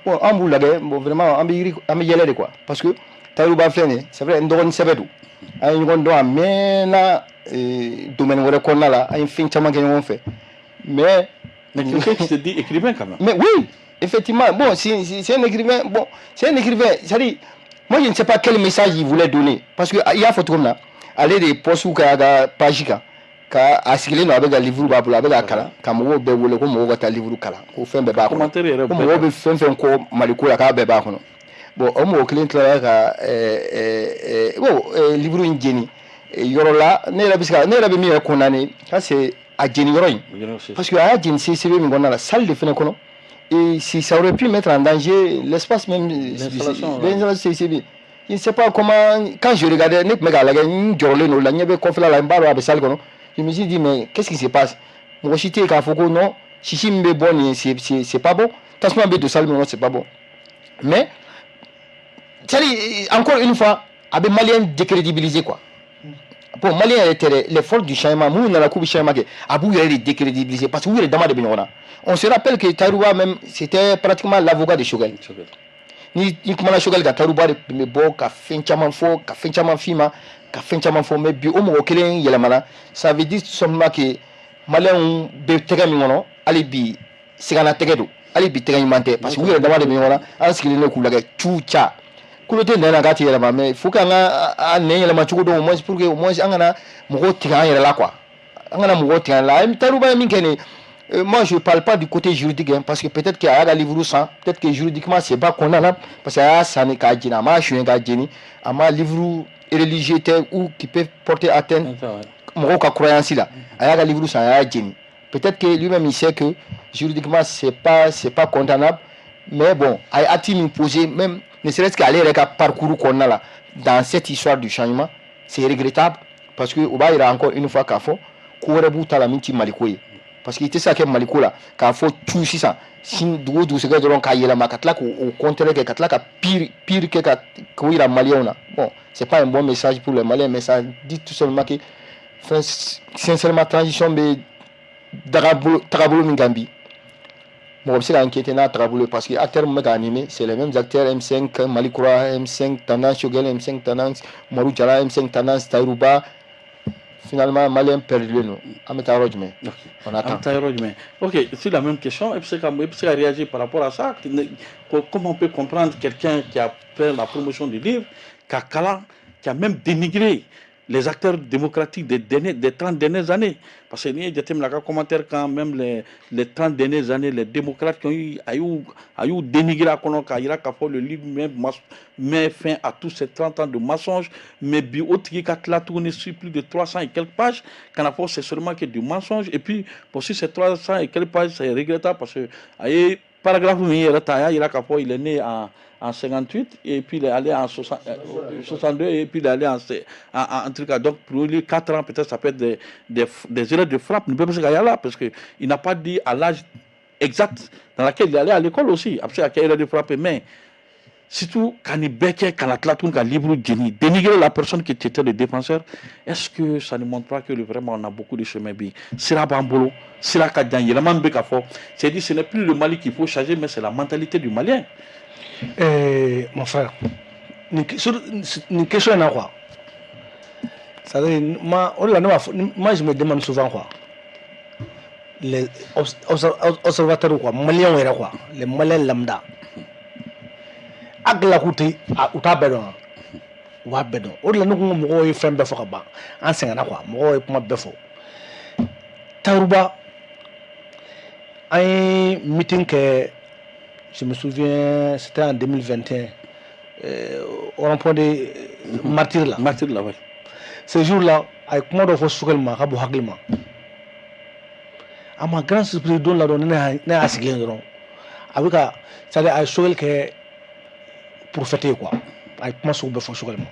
en bout bon, vraiment, Ambi Yele de quoi. Parce que, Taïba Flené, c'est vrai, Ndon Sebedou. Un rondon à Mena, domaine où on a là, un fin chaman qu'on fait. Mais quelqu'un qui se dit écrivain quand même. Mais oui, effectivement, bon, c'est un écrivain, c'est-à-dire, moi je ne sais pas quel message il voulait donner. Parce qu'il y a photo comme là, aller des postes ou qu'à Pajika, qu'à assister avec un livre avec un kala, qu'à moi, le comme on va livre kala, au fin de bas. Commentaire, comme on va faire un cours, Maliko, la beba. Bon, on m'a client là, livre in Jenny. Yorola, ne la mis à condamner, ça c'est à Jenny Roy. Parce que à Jenny, c'est la salle de Fénécono. Et si ça aurait pu mettre en danger l'espace même, je ne sais pas comment, quand je regardais, je me suis dit, mais qu'est-ce qui se passe? Moi, je suis non, si je bon, c'est pas bon. Tant que de salle, c'est pas bon. Mais, encore une fois, avec Malien décrédibilisé quoi. Bon, Malien était les forces du changement, nous on a la coupe du changement, Abou est décrédibilisé parce que vous êtes dans de Benora. On se rappelle que Tarouba même, c'était pratiquement l'avocat de Choguel. Ni comment Choguel a Tarouba de Bo, qu'a fait chaman faux, qu'a fait chaman fima, qu'a fait chaman faux, mais bio homo okelen yelamana, ça veut dire tout simplement que Malien be tegaminono, alibi, Sigana Tegedo, alibi tegamante, parce que vous êtes dans de Benora, en ce qu'il est cool, tchoucha. Kulote nena gati yela mais faut qu'on a né yela machuko do moins pour que au moins angana mugo tiga yela là quoi angana mugo tiga là taruba minkene moi je parle pas du côté juridique hein, parce que peut-être qu'il y a un livre sans peut-être que juridiquement c'est pas condamnable parce que ça n'est qu'à djina ma je suis un djini ama livre religieux ou qui peut porter atteinte mugo ka croyance là aya livre sans aya djini peut-être que lui-même il sait que juridiquement c'est pas condamnable mais bon a t-il imposé même ne serait-ce qu'aller avec un parcours qu'on a là dans cette histoire du changement, c'est regrettable parce que il y a encore une fois qu'il faut courir bout à la minti malikoye parce qu'il était ça que maliko là qu'il faut tout ça si du ce que de l'on caille la macatla au contraire que catla pire que courir à Malien bon c'est pas un bon message pour les Maliens mais ça dit tout simplement que sincèrement transition de Trabolo Mingambi. Moi aussi inquiété na travailler parce que acteurs méga animés c'est les mêmes acteurs M5 Malikoura M5 Tendance Choguel M5 Tendance Marou Jara M5 Tendance Taïrouba finalement Malien perdu nous Ametarojme on attend Ametarojme ok c'est la même question et puis réagir par rapport à ça comment on peut comprendre quelqu'un qui a fait la promotion du livre qui a même dénigré les acteurs démocratiques des 30 dernières années. Parce que il y a des commentaires quand même les 30 dernières années, les démocrates qui ont eu dénigré à Konoka, le livre met fin à tous ces 30 ans de mensonges, mais Biotique a tourné sur plus de 300 et quelques pages, quand c'est seulement que du mensonge, et puis pour ces 300 et quelques pages, c'est regrettable parce que, paragraphe, il est né en 58 et puis il est allé en 62 et puis il est allé en truc. Donc pour lui 4 ans peut-être ça peut être des erreurs de frappe là parce que il n'a pas dit à l'âge exact dans laquelle il est allé à l'école aussi après à quelle erreur de frappe mais surtout quand il béquait quand la libre dénigrer la personne qui était le défenseur. Est-ce que ça ne montre pas que vraiment on a beaucoup de chemin bien Sira Bambolo Sira Kadjan Yelaman Bekafo c'est dit ce n'est plus le Mali qu'il faut changer mais c'est la mentalité du Malien. Mon frère, une question est quoi? Moi, je me demande souvent quoi. Les observateurs quoi, Maliens ou quoi, les Maliens lambda. Agla Kouti, Outabedon. wa bɛɛ dɔn o de la ne ko n ko mɔgɔw ye fɛn bɛɛ fɔ ka ban an sɛgɛnna quoi mɔgɔw ye kuma bɛɛ fɔ Taruba an ye meeting kɛ je me souviens c'était en 2021 au rond-point de Martyr là ouais. ce jour là a ye kuma dɔ fɔ Sogɛl ma a ka bon hakili ma a ma grand surprise don la dɔrɔn ne y'a sigilen dɔrɔn a bɛ ka c'est-à-dire a ye Sogɛl kɛ prophète ye quoi a ye kuma sugu bɛɛ fɔ Sogɛl ma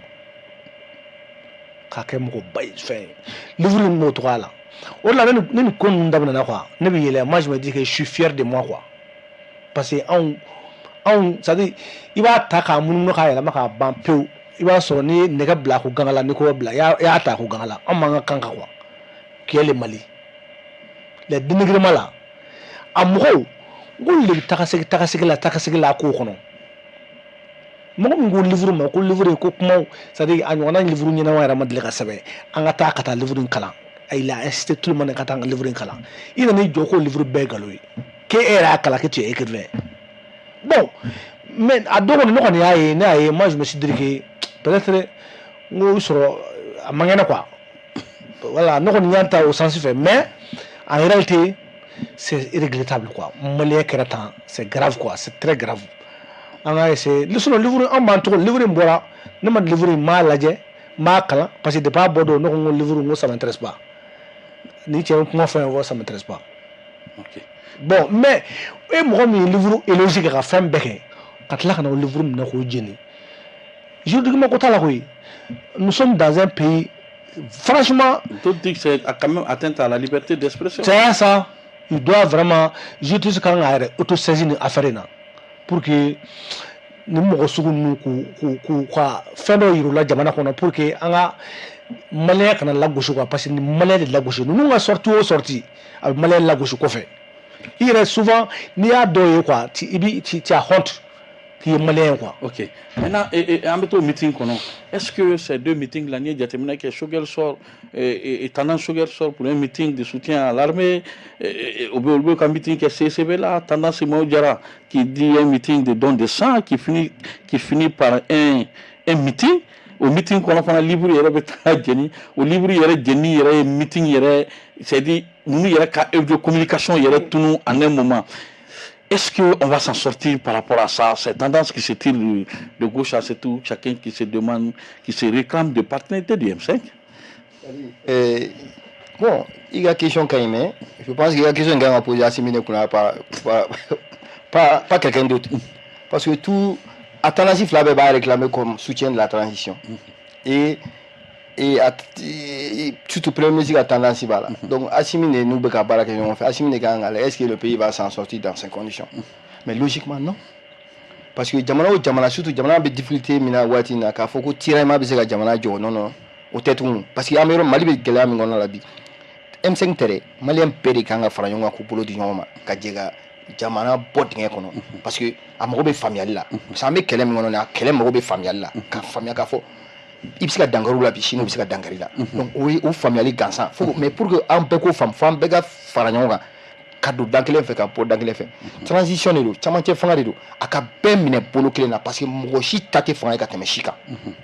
k'a kɛ mɔgɔba ye fɛn ye livre in m'o tɔgɔya la o de la ne ni ko ninnu daminɛna quoi ne bɛ yɛlɛ moi je me dis que je suis fier de moi quoi parce que anw c'est-à-dire i b'a ta k'a munumunu k'a yɛlɛma k'a ban pewu i b'a sɔrɔ n'i ye nɛgɛ bila a ko ganga la n'i ko bila i y'a ta a ko ganga la anw man ka kan kan quoi qui est le Mali les dénigrements là a mɔgɔw n k'olu de bɛ tagasegi la a kow kɔnɔ mɔgɔ min ko livre ma ko livre ko kumaw c'est-à-dire a ɲɔgɔnna livre ɲɛnama yɛrɛ ma deli ka sɛbɛn an ka taa livre in kalan il a incité tout le monde ka taa an ka livre in kalan i nana i jɔ k'o livre bɛɛ ye nkalon ye k'e yɛrɛ y'a kalan que tu es écrivain bon mais a don kɔni ne kɔni y'a ye ne y'a ye moi je me suis dit que peut-être n ko sɔrɔ a man kɛnɛ quoi voilà ne kɔni y'a ta au sens fɛ mais en réalité c'est irregrettable quoi malien kɛra tan c'est grave quoi c'est très grave an ka essayer sinon livre an b'an cogo livre in bɔra ne ma livre in m'a lajɛ m'a kalan parce que depuis a bɔ don ne ko n ko livre n ko ça m'intéresse pas ni cɛ kuma fɛn fɔ ça m'intéresse pas ok bon mais e mɔgɔ min ye livre élogie kɛ ka fɛn bɛɛ kɛ ka tila ka na o livre minɛ k'o jeni juridiquement ko t'a la koyi nous sommes dans un pays franchement tout dit que c'est quand même atteinte à la liberté d'expression c'est ça il doit vraiment justice kan ka yɛrɛ autosaisir ni affaire in na pour que ni mɔgɔ sugu ninnu k'u ka fɛn dɔ yir'u la jamana kɔnɔ pour que an ka maliyɛn kana lagosi quoi parce que ni maliyɛn de lagosi ninnu ka sortie o sortie a bɛ maliyɛn lagosi kɔfɛ i yɛrɛ souvent n'i y'a dɔw ye quoi tu as honte qui est malien quoi. Ok. Maintenant, en mettant meeting est-ce que ces deux meetings l'année déterminé que Sogɛl sort et tendance Sogɛl sort pour un meeting de soutien à l'armée au un meeting que CCB là tendance Mao Diarra qui dit un meeting de don de sang qui finit par un meeting au meeting qu'on a libre yɛrɛ bɛ taa jeni au libre yɛrɛ jeni yɛrɛ meeting yɛrɛ c'est-à-dire nous yɛrɛ ka de communication yɛrɛ tunu en un moment. Est-ce qu'on va s'en sortir par rapport à ça? Cette tendance qui se tire de gauche à tout, chacun qui se demande, qui se réclame de partenariat du M5. Bon, il y a une question quand même. Je pense qu'il y a une question qui a posée à Simine Kouna, pas quelqu'un d'autre. Parce que tout, alternatif là, va réclamer comme soutien de la transition. Et surtout premier musique à tendance là. Donc Assimine nous beka bara que on fait Assimine est-ce que le pays va s'en sortir dans ces conditions? Mais logiquement non. Parce que jamana surtout jamana be difficulté mina wati na ka foko tirama be se ka jamana jo non au tête parce que amero mali be gela mi ngona la bi M5 tere malien peri kanga fara nyonga ko bolo di nyoma ka jega jamana botnge kono parce que amoro be familial la ça me kele mi ngona na kele mo be familial la ka famia ka fo ibisika dangaru la bishino ibisika dangari la donc o familiali gansan mais pour que un peu ko fam bega faranyonga kadu dankele fe ka po dankele fe transition do chamanche fanga do aka be mine bolo kele na parce que mo shi tate fanga ka teme shika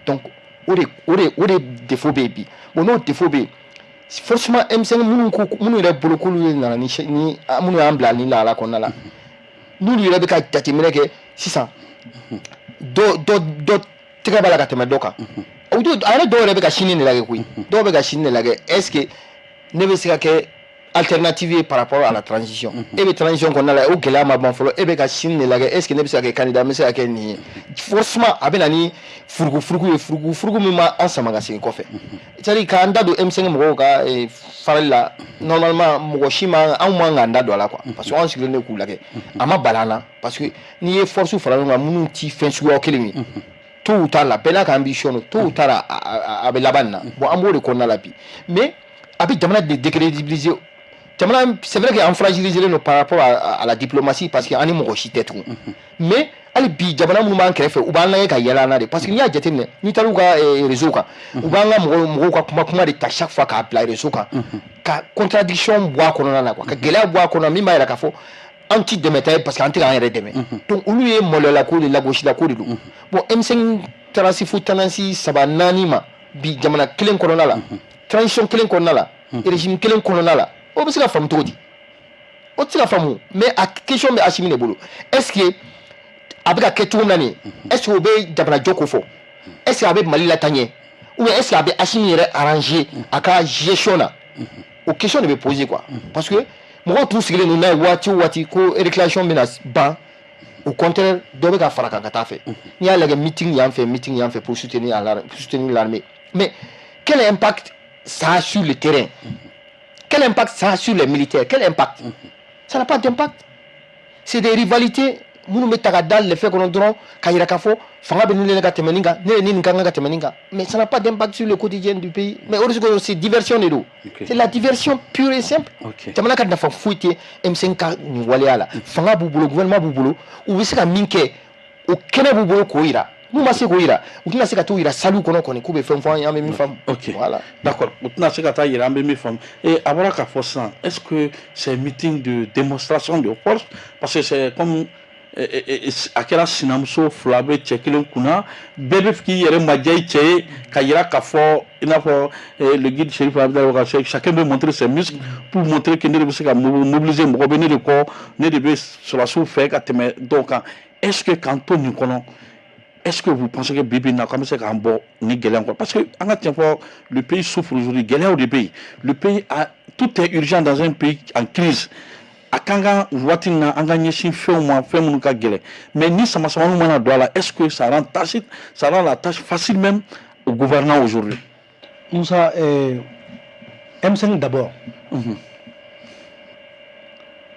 donc ore défaut baby bon no défaut be forcément M5 munu re bolo kulu na ni munu ambla ni la konna la nous re be ka tate mine ke 600 do tika bala ka teme doka audio ara do rebe ka chine la ke do be ka chine la ke est-ce que ne be sika ke alternative par rapport à la transition et be transition qu'on a la o gela ma bon folo e be ka chine la ke est-ce que ne be sika ke candidat me sika ke ni forcément abena ni furugu mi ma ansama ga sin ko fe c'est-à-dire ka anda do M5 mo ka farala normalement mo shima an mo nganda do la quoi parce que on sigile ne ku la ke ama balana parce que ni e force farala munu ti fin suwa kelimi tout ou tard la peine ambition tout ou tard avec la banne bon amour de qu'on a la vie mais avec jamana de décrédibiliser jamana c'est vrai qu'on fragiliser nos par rapport à la diplomatie parce qu'il y a un numéro chité tout mais ali bi jamana mun man krefe u ban la ka yela na de parce que ni a jetine ni talu ka réseau ka u ban la mo ka kuma de ta chaque fois ka apply réseau ka contradiction bois kono na quoi ka gela bois kono mi ma ira ka fo anti de métal parce qu'anti rien de demain donc lui est molle la cour de la gauche la cour de bon M5 taara se fo tanansi 3 4 ma bi jamana kelen kɔnɔna la transition kelen kɔnɔna la régime kelen kɔnɔna la o bɛ se ka faamu cogo di o tɛ se ka faamu mais a question bɛ Asimi de bolo est-ce que a bɛ ka kɛ cogo min na nin est-ce que o bɛ jamana jɔ ko fɔ est-ce que a bɛ Mali lataa ɲɛ ou bien est-ce que a bɛ Asimi yɛrɛ arranger a ka gestion na o question de bɛ poser quoi parce que mɔgɔw tun sigilen don n'a ye waati o waati ko réclamation bɛna ban au contraire dɔ bɛ ka fara kan ka taa fɛ n'i y'a lajɛ meeting yan fɛ pour soutenir l'armée mais quel impact ça a sur le terrain quel impact ça a sur les militaires quel impact ça n'a pas d'impact c'est des rivalités minnu bɛ ta ka da le fait kɔnɔ dɔrɔn ka yira k'a fɔ fanga bɛ ne ka tɛmɛ nin kan ne ye nin kan ka tɛmɛ nin kan mais ça n'a pas d'impact sur le quotidien du pays mais au risque c'est diversion de do c'est la diversion pure et simple jamana ka nafa foyi tɛ M5 ka nin waleya la fanga b'u bolo gouvernement b'u bolo u bɛ se ka min kɛ o kɛnɛ b'u bolo k'o yira n'u ma se k'o yira u tɛna se ka t'o yira salle kɔnɔ kɔni k'u bɛ fɛn fɔ an ye an bɛ min faamu voilà d'accord u tɛna se ka taa yira an bɛ min faamu et a bɔra k'a fɔ sisan est-ce que c'est meeting de démonstration de force parce que c'est comme a kɛra sinamuso 2 bɛ cɛ 1 kunna bɛɛ bɛ fɛ k'i yɛrɛ maja i cɛ ye ka yira k'a fɔ i n'a fɔ le guide Cherif Abdel chacun veut montrer ses muscles pour montrer que ne de bɛ se ka mobiliser mɔgɔ bɛ ne de kɔ ne de bɛ sɔrɔdasiw fɛ ka tɛmɛ dɔw kan est-ce que k'an to nin kɔnɔ est-ce que vous pensez que bibi na comme c'est k'an bɔ ni gɛlɛya encore parce que an ka tiɲɛ fɔ le pays souffre aujourd'hui gɛlɛyaw de bɛ yen le pays a tout est urgent dans un pays en crise a kan ka waati na an ka ɲɛsin fɛnw ma fɛn minnu ka gɛlɛn mais ni sama-samaniw mana don a la est-ce que ça rend la tâche facile même au gouvernant aujourd'hui Moussa M5 d'abord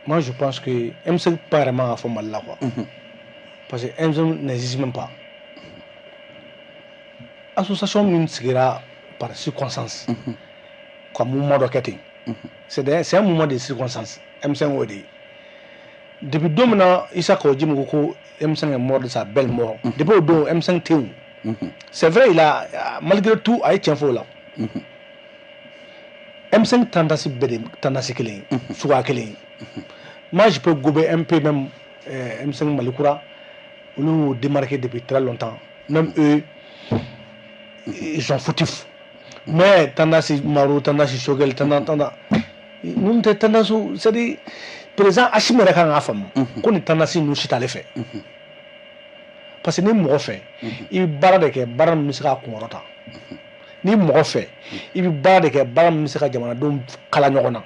moi je pense que M5 pas vraiment à fond mal là quoi parce que M5 n'existe même pas association min sigira par circonstance comme mouvement d'enquête c'est un mouvement de circonstance M5 Odi depuis Domina Issa Kodjim ko M5 est mort de sa belle mort depuis au dos M5 Théo c'est vrai il a malgré tout a été faux là M5 tendance clé soit clé moi je peux gober un peu même M5 Malikoura nous démarqué depuis très longtemps même eux ils sont fautifs mais tendance Maro tendance Shogel tendance nous tendance c'est-à-dire président Asimi rek kan afam ko ni tendance nous chita le fait parce que ni mɔgɔ fɛ i baara de kɛ baara min bɛ se ka kunkɔrɔta ni mɔgɔ fɛ i bɛ baara de kɛ baara min bɛ se ka jamanadenw kala ɲɔgɔn na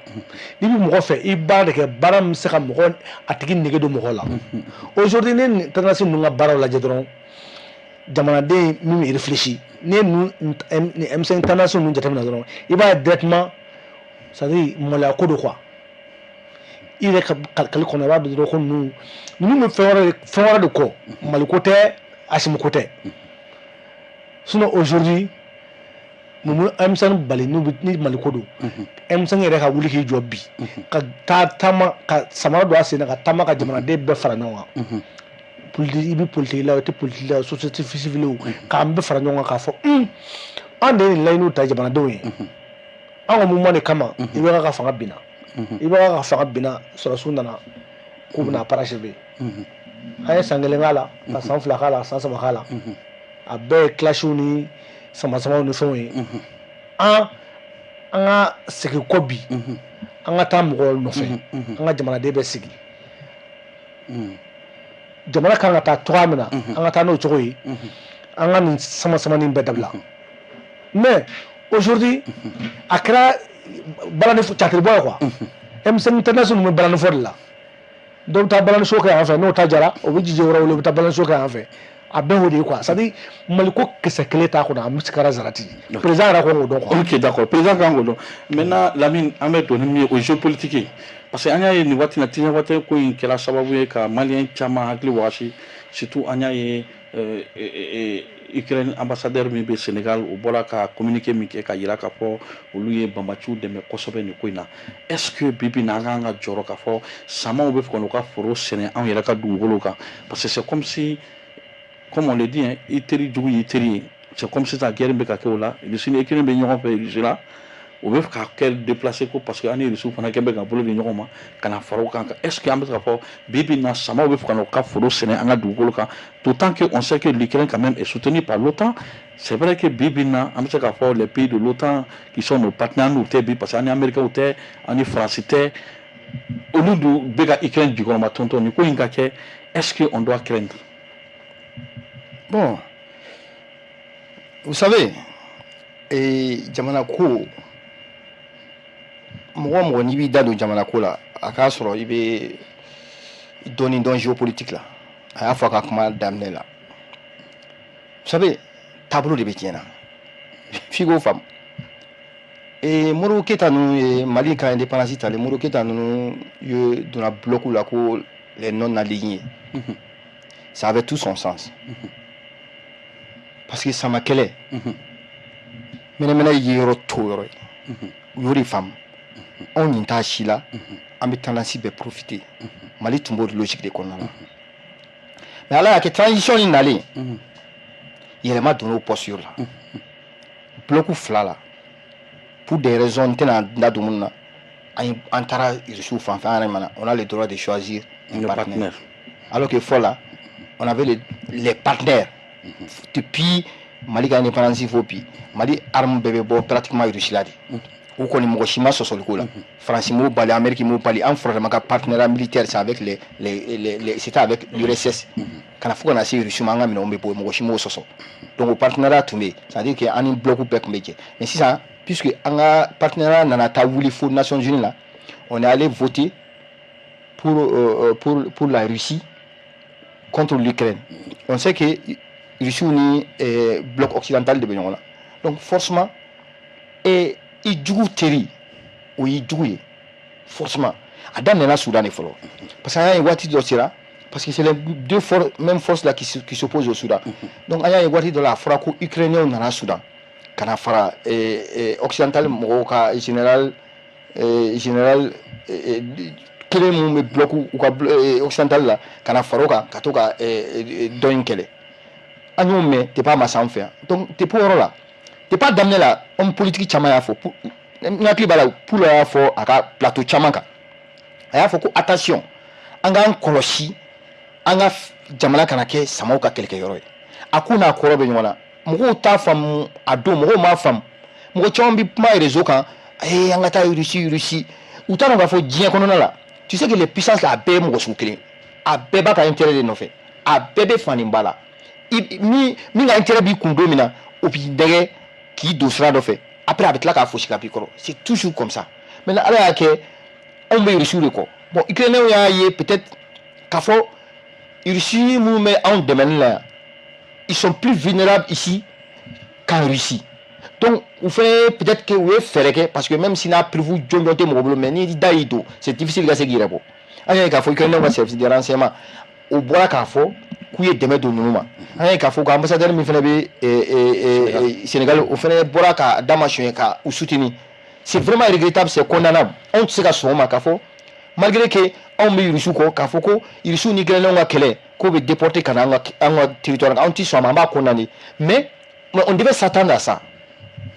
ni bɛ mɔgɔ fɛ i baara de kɛ baara min bɛ se ka mɔgɔ a tigi nege don mɔgɔ la aujourd'hui ni tendance ninnu ka baaraw lajɛ dɔrɔn jamanaden min bɛ réfléchir ni M5 tendance ninnu jateminɛ dɔrɔn i b'a directement c'est-à-dire maloya ko do quoi i yɛrɛ ka kalkali kɔnɔ i b'a dɔn dɔrɔn ko ninnu bɛ fɛn wɛrɛ de kɔ Mali ko tɛ Asimi ko tɛ sinon aujourd'hui mun M5 bali ni Mali ko do M5 yɛrɛ ka wuli k'i jɔ bi ka taama ka samara don a sen na ka taama ka jamanaden bɛɛ fara ɲɔgɔn kan politique i bɛ politique la o tɛ politique la société civile k'an bɛɛ fara ɲɔgɔn kan k'a fɔ an de ye nin laɲiniw ta jamanadenw ye an ka mouvement de kama i bɛ ka fanga binna i bɛ ka fanga binna sɔrɔsiw nana k'u bɛna parachever an ye san 1 k'a la ka san 2 k'a la san 3 k'a la a bɛɛ ye clashiw ni sama-samaw ni fɛnw ye an ka segin kɔ bi an ka taa mɔgɔw nɔfɛ an ka jamanaden bɛ sigi jamana kan ka taa cogoya min na an ka taa n'o cogo ye an ka nin sama-samani bɛɛ dabila mais aujourd'hui a kɛra balani catiribɔ ye quoi M5 tendance ninnu bɛ balani fɔ de la dɔw bɛ taa balani so kɛ yan fɛ n'o ta jara o bɛ jijɛ wɛrɛ wele u bɛ taa balani so kɛ yan fɛ a bɛɛ o de ye quoi c'est à dire Mali ko kisɛ kelen t'a kɔnɔ a misikara zarati président yɛrɛ kan k'o dɔn quoi. ok d'accord président kan k'o dɔn maintenant Lamine an bɛ don ni min ye o jeu politique parce que an y'a ye nin waati in na Tiɲɛ Wate ko in kɛra sababu ye ka maliyɛn caman hakili wagasi surtout an y'a ye Ukraine ambassadeur min bɛ Sénégal o bɔra ka communiqué min kɛ ka yira k'a fɔ olu ye banbaciw dɛmɛ kosɛbɛ nin ko in na est-ce que bibi na an kan ka jɔrɔ k'a fɔ samaw bɛ fɛ ka n'u ka foro sɛnɛ anw yɛrɛ ka dugukolo kan parce que c'est comme si comme on le dit i teri jugu y'i teri ye c'est comme si ta guerre bɛ ka kɛ o la Russie ni Ukraine bɛ ɲɔgɔn fɛ Russie la o bɛ ka kɛ déplacer ko parce que an ni Russe fana kɛ bɛ ka bolo di ɲɔgɔn ma ka na fara o kan est ce que an bɛ se ka fɔ bi bi in na samaw bɛ fɛ ka na u ka foro sɛnɛ an ka dugukolo kan d'autant que on sait que l'Ukraine quand même est soutenue par l'OTAN. C'est vrai que bi bi in na an bɛ se ka fɔ les pays de l'OTAN qui sont nos partenaires n'u tɛ bi parce que an ni Américains tɛ an ni France tɛ olu du bɛ ka Ukraine jukɔrɔma tonton nin ko in ka kɛ est ce que on doit craindre? Bon, vous savez, jamana ko mɔgɔ mɔgɔ n'i b'i da don jamana ko la a k'a sɔrɔ i bɛ dɔɔnin dɔn géopolitique la a y'a fɔ a ka kuma daminɛ la. Vous savez, tableau de bɛ tiɲɛ na f'i k'o faamu. Modibo Keyita ninnu ye Mali ka indépendance talen Modibo Keyita ninnu ye donna bloc la ko les non alignés. Ça avait tout son sens. Parce que sama kɛlɛ mɛnɛmɛnɛ ye yɔrɔ to yɔrɔ ye u y'o de faamu anw nin t'a si la an bɛ tendance bɛɛ profiter Mali tun b'o logique de kɔnɔna na mais ala y'a kɛ transition ni nalen yɛlɛma donna o posture la bloc fila la pour des raisons n tɛna da don minnu na an taara Russiw fan fɛ an yɛrɛ mana on a le droit de choisir un partenaire alors que fɔ la on avait les partenaires depuis Mali ka indépendance fo bi Mali arme bɛɛ bɛ bɔ pratiquement Russie la de u kɔni mɔgɔ si ma sɔsɔli ko la France m'o bali Amérique m'o bali an fɔra ka partenariat militaire c'est avec les c'était avec l'URSS kana fo kana se Russie ma an ka minɛnw bɛ bɔ mɔgɔ si m'o sɔsɔ donc o partenariat tun bɛ c'est à dire que an ni bloc bɛɛ tun bɛ jɛ mais sisan puisque an ka partenariat nana taa wuli fo Nations Unies la on est allé voter pour la Russie contre l'Ukraine. On sait que Russie ni bloc occidental de Benyola. Donc forcément et il joue terri ou il joue forcément Adam n'est là Soudan et follow parce qu'il y a une voiture de parce que c'est les deux mêmes forces là qui s'opposent au Soudan. Donc il y a une voiture de la fraco ukrainien dans le Soudan. Kana fara occidental Moroka général kele mun be bloc ou ka occidental la kana faroka ka to ka doin kele anyo me te pas ma sanfɛ donc te pour là te pas d'amener là homme politique chama ya fo ngakli bala pour la fo aka plateau chama ka aya fo ko attention anga kolosi anga jamana kana ke samaw ka quelque yoro akuna koro be nyona mɔgɔw t'a faamu a don mɔgɔw m'a faamu mɔgɔ caman bi kuma réseau kan an ka taa Russie u t'a dɔn k'a fɔ diɲɛ kɔnɔna la tu sais que les puissances là a bɛɛ ye mɔgɔ sugu kelen a bɛɛ b'a ka intérêt de nɔfɛ a bɛɛ bɛ fani ba la min ka intérêt b'i kun don min na o b'i dɛgɛ k'i don sira dɔ fɛ après a bɛ tila k'a fosi ka b'i kɔrɔ c'est toujours comme ça maintenant ala y'a kɛ anw bɛ Russie de kɔ bon Ukrainiens y'a ye peut-être k'a fɔ Russie minnu bɛ anw dɛmɛni la yan ils sont plus vulnérables ici qu'en Russie. Donc, vous faites peut-être que vous faites parce que même si n'a prévu John Jonte Mobile, mais ni d'Aïdo, c'est difficile de se guérir. Il y a faut que nous service de renseignement au bois qu'à faut qu'il y ait des mètres de nous. Il y a faut qu'ambassadeur me fait Sénégal au fait bois qu'à Damachoué qu'à ou soutenir. C'est vraiment regrettable, c'est condamnable. On sait qu'à son macafo malgré que on met Russie qu'à faut que Russie n'y gagne pas qu'elle qu'on veut déporter quand on a territoire on t'y soit pas condamné mais on devait s'attendre à ça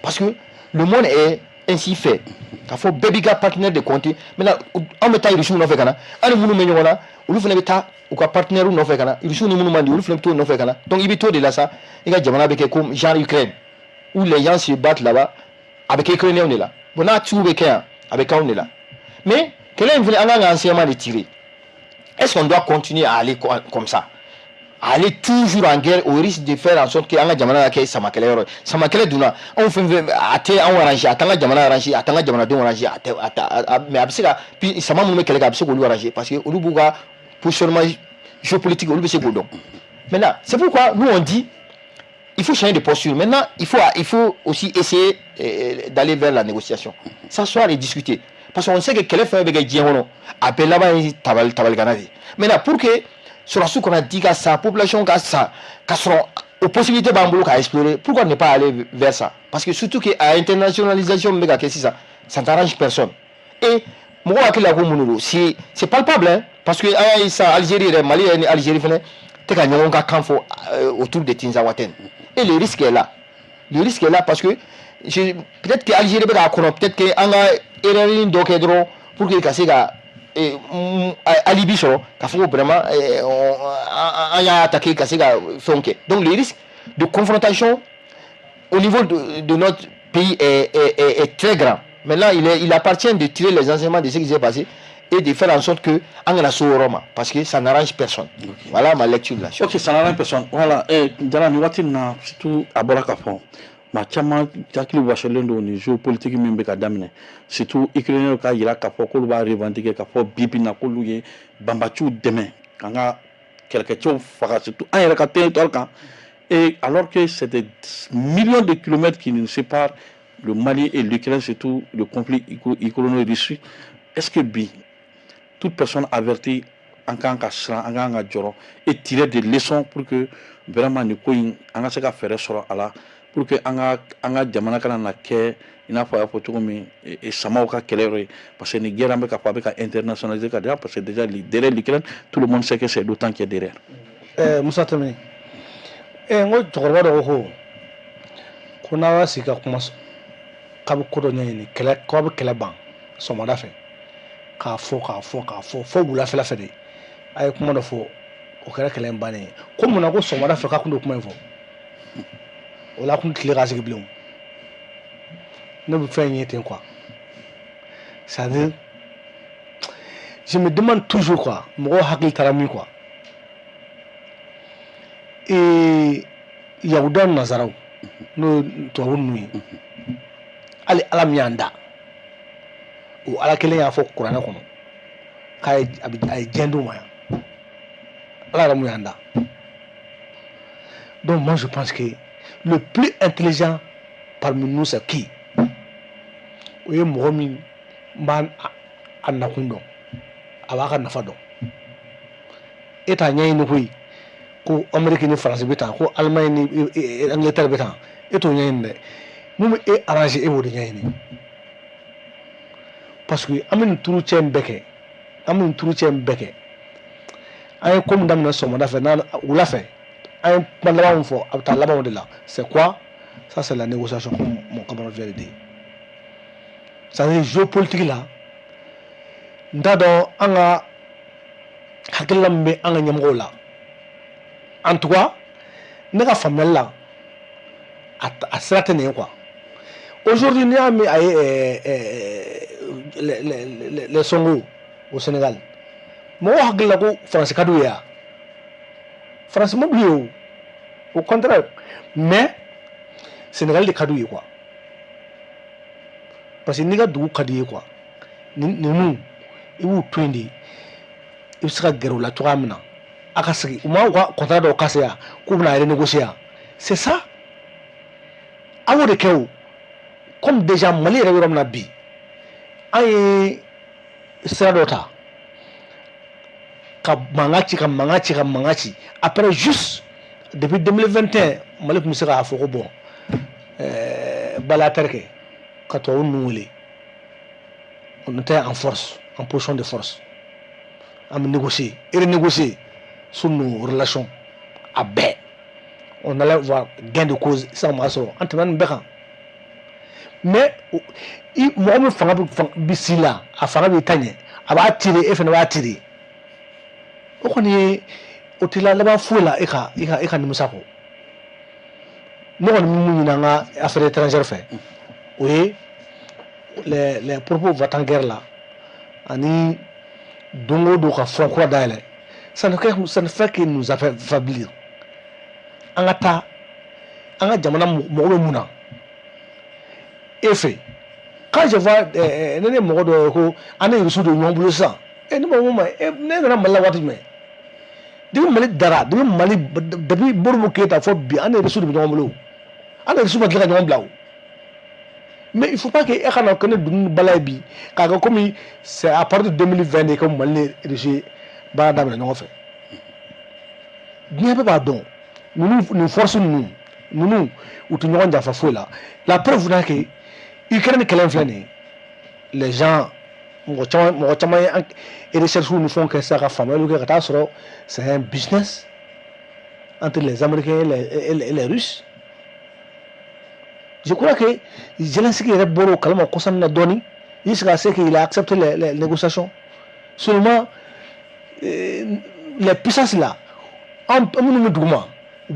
parce que le monde est ainsi fait qu'il faut baby gars partenaire de compter maintenant on met Russie nous fait kana allez nous menyons là ou fait beta ou ka partenaire nous fait kana Russie nous mandi ou fait tout nous fait kana donc il est tout de là ça il y a jamana avec comme genre Ukraine où les gens se battent là-bas avec Ukrainiens on est là bon là tout avec on est là mais quel est un anciennement de tirer. Est-ce qu'on doit continuer à aller comme ça, à aller toujours en guerre au risque de faire en sorte que anga jamana ke samakele duna on fait ate on arranger atanga jamana arranger atanga jamana don arranger mais absika puis sama mu mekele ga absiko lu arranger parce que olu buga positionnement géopolitique olu bese godon. Maintenant, c'est pourquoi nous on dit il faut changer de posture. Maintenant, il faut aussi essayer d'aller vers la négociation. S'asseoir et discuter. Parce qu'on sait que quel est fait avec Djéhono, appelle là-bas Tabal Ganavi. Maintenant, pour que sur la qu'on a dit qu'à sa population, qu'à soit aux possibilités d'embauche à explorer, pourquoi ne pas aller vers ça? Parce que surtout qu'à internationalisation, ça n'arrange personne. Et moi, c'est palpable, hein, parce que Algérie, Mali et Algérie, autour de Tinzawaten. Et le risque est là. Le risque est là parce que peut-être que Algérie bɛ k'a kɔnɔ peut-être que an ka erreur dɔ kɛ dɔrɔn pour que ka se ka alibi sɔrɔ k'a fɔ ko vraiment an y'a attaqué ka se ka fɛnw kɛ donc le risque de confrontation au niveau de notre pays est très grand. Maintenant, il appartient de tirer les enseignements de ce qui s'est passé et de faire en sorte que Angela Roma, parce que ça n'arrange personne. Okay. Voilà ma lecture là. Ok, ça n'arrange personne. Voilà, et Dara, nous avons surtout à Borakafon. Ma chama takili washelendo ni géopolitique min be ka damine surtout Ukraine ka yira ka fɔ k'olu b'a revendiquer ka fɔ bibi na k'olu ye banbaciw dɛmɛ ka nga kɛlɛkɛcɛw faga surtout an yɛrɛ ka territoire kan et alors que c'est des millions de kilomètres qui nous séparent le Mali et l'Ukraine, surtout le conflit économique. Est-ce que bi toute personne avertie en tant que et tirer des leçons pour que vraiment nous puissions faire ça pour que anga jamana kana na ke ina fa fa to mi et sama ka kelere parce que ni guerre avec capable ka internationaliser ka parce que déjà derrière l'Ukraine tout le monde sait que c'est d'autant qui est derrière Moussa Tamini ngo tokoroba do ho kuna wasika kuma kabu kodo nyini kele ko be kele ban so mo da fe ka fo fo bula fe la fe de ay kuma do fo o kele kele mbane ko mo na ko so mo da fe ka kundo kuma fo o la kun tile ga sigi blum ne bu fe nyete quoi ça veut je me demande toujours quoi mo hakil tarami quoi et yahudan nazaraw no to wonu ali alamianda o ala kelen ya fo qur'ana kono kay ay jendu ma ala ramuyanda donc moi je pense que le plus intelligent parmi nous c'est qui oye mogomi man anakundo abaka nafado eta nyay no hui ko Amérique ni France bitan ko Allemagne ni Angleterre bitan eto nyinde mum e arranger e wodi nyayni parce que amin turu chem beke ay comme dam na somo da fe na ou la fe ay malaba fo abta laba de là c'est quoi ça c'est la négociation comme mon camarade vient de dire ça c'est géopolitique là ndado anga hakilambe anga nyamgo la en tout cas ne ka famel là à certaines quoi aujourd'hui nous avons les Songo au Sénégal moi hakila ko France kadou ya France mo bio au contraire mais Sénégal de kadou quoi parce que ni ga dou kadou quoi ni nous il vous twendi il sera guerre la toi amna akasigi uma ko contrat do kasya ko na renégocier c'est ça awo de kew comme déjà Mali réeram na bi ay stradota ka mangachi après juste depuis 2021 Mali ko misira afo ko bon bala terke ka to wuli on était en force en position de force à négocier et renégocier sur nos relations à baie on allait voir gain de cause sans maso antement bekan mais moi me fanga bisila a fanga bi tanye aba tire e fena ba tire o koni o tila laba fula e ka ni musako no on mu nyina nga affaires étrangères fait oui les propos va en guerre là ani dongo do ka front quoi d'aller ça ne fait que nous affaiblir anga jamana mo muna effet quand je vois nene mo do ko ana yusu do nyombulo sa ni mo ma ne na mala wati me de mali dara de mali depuis borbo keta fo bi ana yusu do nyombulo ana yusu ma kila nyomblaw mais il faut pas que ekana ko ne dun balay bi kaga comme c'est à partir de 2020 que mali régi ba dam na ngofe bien pas donc nous forçons nous ou tu n'auras pas fait là la preuve là que Ukraine qu'elle inflane les gens et les chercheurs nous font que ça va faire c'est un business entre les Américains et les Russes Je crois que Zelensky est bon calme concernant la donne. Il sera sûr qu'il a accepté les négociations. Seulement, les puissances là, on nous dit bon,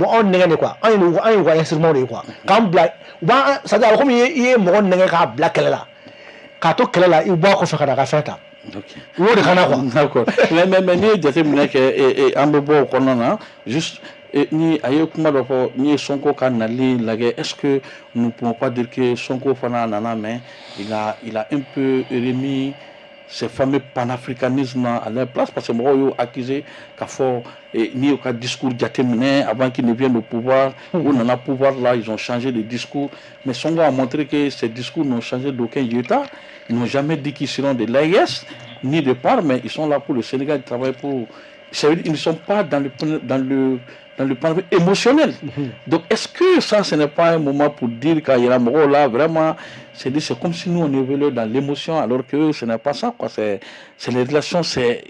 on n'est quoi, on voit instrument de quoi. Quand black, ça veut dire comme il est mort n'est qu'à black là. Quand on est là, il voit qu'on fait la fête. D'accord. Mais ni jateminɛ kɛ an bɛ bɔ o kɔnɔna na juste ni a ye kuma dɔ fɔ ni ye Sonko ka nali lajɛ est-ce que nous ne pouvons pas dire que Sonko fana nana mais il a un peu remis ce fameux panafricanisme à leur place parce que mɔgɔw y'o accusé k'a fɔ ni y'u ka discours jateminɛ avant qu'ils ne viennent au pouvoir ou nana pouvoir là ils ont changé de discours mais Sonko a montré que ces discours n'ont changé d'aucun iota. Ils n'ont jamais dit qu'ils seront de l'AIS ni de part, mais ils sont là pour le Sénégal, ils travaillent pour. Ils ne sont pas dans le plan émotionnel. Donc, est-ce que ça, ce n'est pas un moment pour dire qu'il y a là, vraiment, c'est comme si nous, on évoluait dans l'émotion, alors que ce n'est pas ça, quoi. C'est les relations, c'est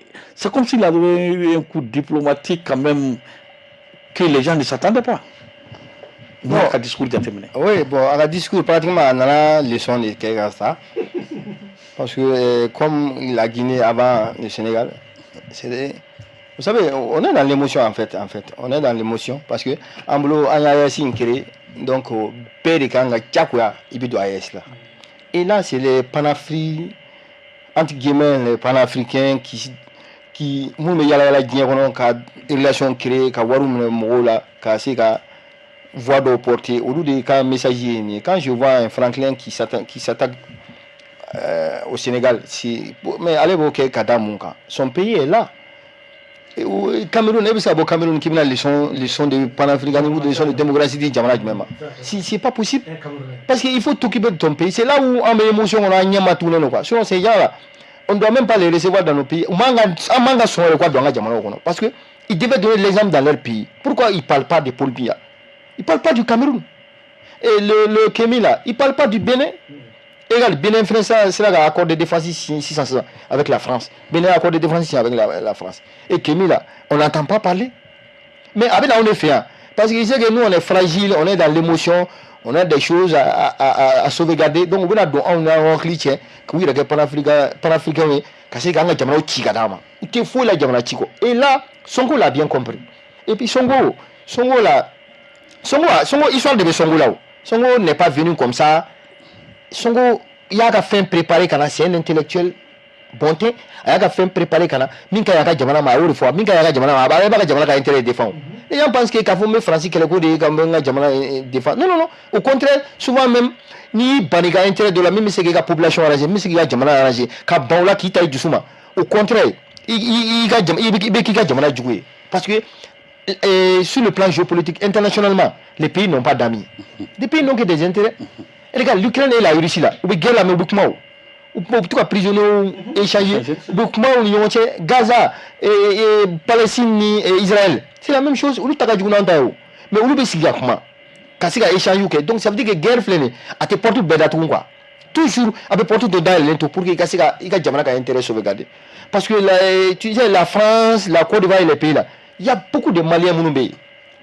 comme s'il y avait eu un coup diplomatique, quand même, que les gens ne s'attendaient pas. Non, à discours terminé. Oui, bon, à la discours, pratiquement, on a la leçon de ça. Parce que comme la Guinée avant le Sénégal, vous savez, on est dans l'émotion en fait. On est dans l'émotion parce que Amblo Ayasi créé donc père Kanga Tchakwa Ibido Ayes là. Et là c'est les panafricains entre guillemets les panafricains qui nous me yala la Guinée on a relation créée ka warum mola ka c'est ka voix de porter au lieu de ka messager quand je vois un Franklin qui s'attaque au Sénégal, mais allez voir Kadamunka. Son pays est là. Cameroun, Cameroun qui a les sons de panafricanisme ou des leçons de démocratie du Djamana même. C'est pas possible. Parce qu'il faut t'occuper de ton pays. C'est là où on met émotion, on a nyama tout le monde. Sinon ces gens-là, on ne doit même pas les recevoir dans nos pays. Manga sont le quoi dans la Djamana. Parce que ils devaient donner l'exemple dans leur pays. Pourquoi ils ne parlent pas de Paul Biya? Ils ne parlent pas du Cameroun. Et le Kémi là, ils ne parlent pas du Bénin. Égal, Bénin France, c'est là accord de défense 600 avec la France. Bénin accord de défense avec la France. Et Kémi là, on n'entend pas parler. Mais avec là on est fait. Parce qu'il sait que nous on est fragile, on est dans l'émotion, on a des choses à sauvegarder. Donc on a un cliché que oui, le panafricain, oui, c'est quand on a Chigadama. Il faut la Djamana Chico. Et là, Sonko l'a bien compris. Et puis Sonko là, histoire de Sonko là. Sonko n'est pas venu comme ça. Sonko, il y a qu'à faire préparer quand c'est un intellectuel bonté, il y a qu'à faire préparer quand minka yaka jamana ma ou fois minka yaka jamana ma ba jamana ka intérêt défend. Les gens pensent que quand vous me français quelque chose de comme jamana défend. Non, au contraire, souvent même ni baniga intérêt de la même c'est que la population arrangée, mais c'est que jamana arrangé, ka baoula qui taille du souma. Au contraire, il ga jamana jouer parce que sur le plan géopolitique internationalement, les pays n'ont pas d'amis. Les pays n'ont que des intérêts. Et regarde, l'Ukraine et la Russie là, ou guerre la mais beaucoup ou tout cas prisonniers échangés, beaucoup Gaza et Palestine et Israël, c'est la même chose. Ou t'as gagné mais où le Siga comment? Kasiga échangé donc ça veut dire que guerre flène à te porter bête à tout quoi. Toujours avec porter dedans l'ento pour que Kasiga il a jamais intérêt sauvegarder. Parce que tu sais la France, la Côte d'Ivoire et les pays là, il y a beaucoup de Maliens mounoumbé.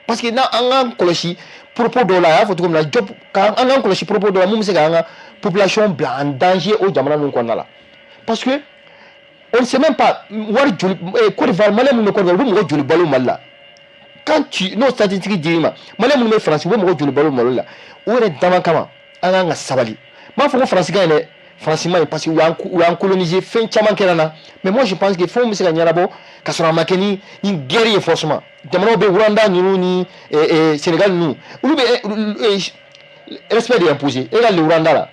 Parce que là en Colombie propos de la faut comme la job quand on a propos de la même c'est la population en danger au Djamana nous là parce que on ne sait même pas Côte d'Ivoire malais nous Côte d'Ivoire nous joli ballon mal là quand tu nos statistiques disent malais nous France nous joli ballon mal là on est dans kama on a sabali moi faut France gagner franchement parce que ou en colonisé fin chaman kerana mais moi je pense qu'il faut me se gagner là-bas quand sur makeni une guerre forcément Djamana be Rwanda ni Sénégal nous ou respect de imposer et là le Rwanda là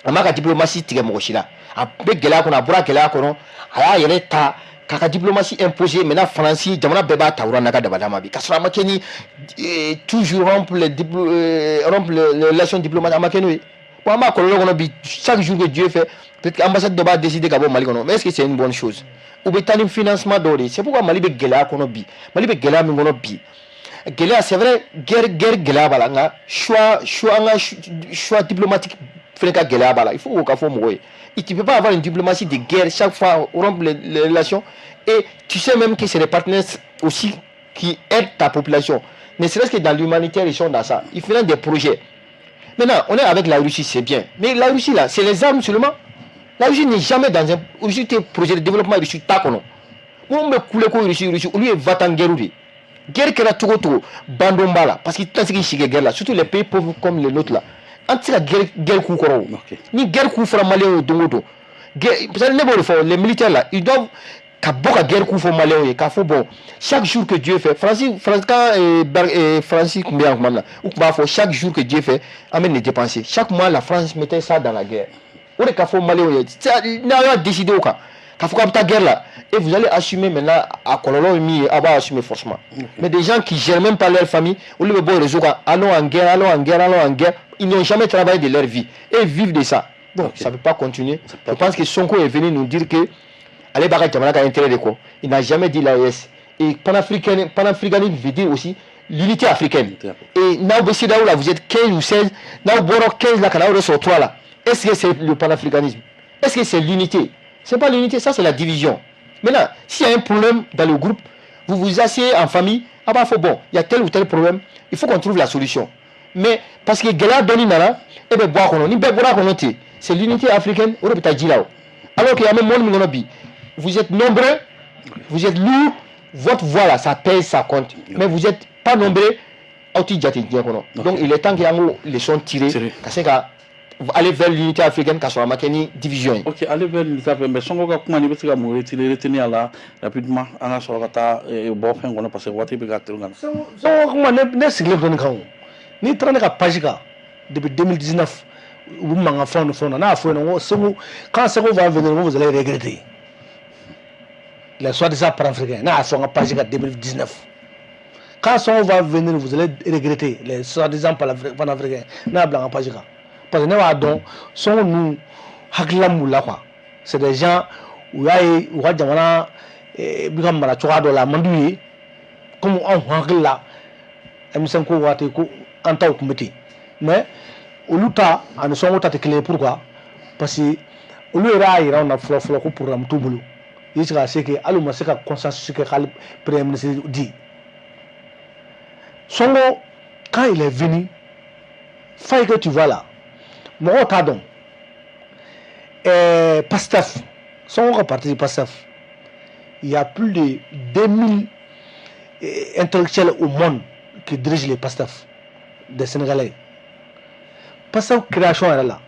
amaka diplomatie tige mokoshila abe gela ko na bura gela ko no aya yele ta kaka diplomatie imposée maintenant France jamana beba ta Rwanda ka dabadama bi kasra makeni toujours rompre les relations diplomatiques makeni pour ma ko lo bi chaque jour que Dieu fait peut-être ambassade doit décider ka bo Mali kono mais est-ce que c'est une bonne chose ou betani financement d'ori c'est pourquoi Mali be gela ko no bi Mali be gela mi ngono bi gela c'est vrai guerre gela balanga choix diplomatique il faut qu'au fond et tu peux pas avoir une diplomatie de guerre chaque fois rompre les relations et tu sais même que c'est les partenaires aussi qui aident ta population ne serait-ce que dans l'humanitaire ils sont dans ça ils font des projets Maintenant, on est avec la Russie, c'est bien. Mais la Russie, là, c'est les armes seulement. La Russie n'est jamais dans un projet de développement Russie. On me couler quoi Russie, lui est va-t'en guerre. Guerre qui est tout, bandomba là. Parce qu'il y a une guerre là. Surtout les pays pauvres comme les nôtres là. Anti la guerre coup ni guerre coup fera malien au dongoto. Les militaires là, ils doivent qu'à guerre coup faut malien qu'à faut bon. Chaque jour que Dieu fait, Francis combien là, ou chaque jour que Dieu fait, amène les dépenser. Chaque mois la France mettait ça dans la guerre. Ou les qu'à faut malien, n'a décidé au cas. Qu'à faut ta guerre là, et vous allez assumer maintenant à Cololo et à assumer forcément. Mais des gens qui gèrent même pas leur famille, au lieu de bon réseau, allons en guerre, ils n'ont jamais travaillé de leur vie et vivent de ça. Donc ça ne peut pas continuer. Je pense que Sonko est venu nous dire que allez Barak Jamalaka a intérêt de quoi. Il n'a jamais dit l'AES. Et panafricanisme veut dire aussi l'unité africaine. Et là vous êtes 15 ou 16, là vous êtes 15 là, quand sur 3 là. Est-ce que c'est le panafricanisme? Est-ce que c'est l'unité? C'est pas l'unité, ça c'est la division. Maintenant, s'il y a un problème dans le groupe, vous vous asseyez en famille, ah bah faut bon, il y a tel ou tel problème, il faut qu'on trouve la solution. Mais parce que Gala Doni Nana, et bien boire qu'on c'est l'unité africaine, on peut dire. Alors qu'il y a même monde vous êtes nombreux, vous êtes lourds, votre voix là, ça pèse, ça compte. Mais vous n'êtes pas nombreux, donc il est temps qu'il y ait des leçons tirées. Aller vers l'unité africaine car sur la makeni division. OK, aller vers l'unité africaine mais songo ka kuma ni beti ka mo retenir là rapidement ana so kata bo fen gono parce que wati be ga terunga. So kuma ne sigle don kan. Ni trane ka page ka depuis 2019 ou manga fond na fo no so quand ça va venir vous allez regretter. Les soi-disant panafricains na so nga page ka 2019. Quand ça va venir vous allez regretter les soi-disant panafricains na blanc page ka. Parce que nous sommes c'est des gens où il y a des gens qui la mandouille comme on là mais au lieu de nous clé pourquoi parce que au lieu de on a flow pour un tout boulot il c'est que allô c'est que consensus que le premier ministre dit Songo quand il est venu faille que tu vois là mon pardon Pastef son reparti Pastef il y a plus de 2000 intellectuels au monde qui dirigent les Pastef des Sénégalais. Pastef création est là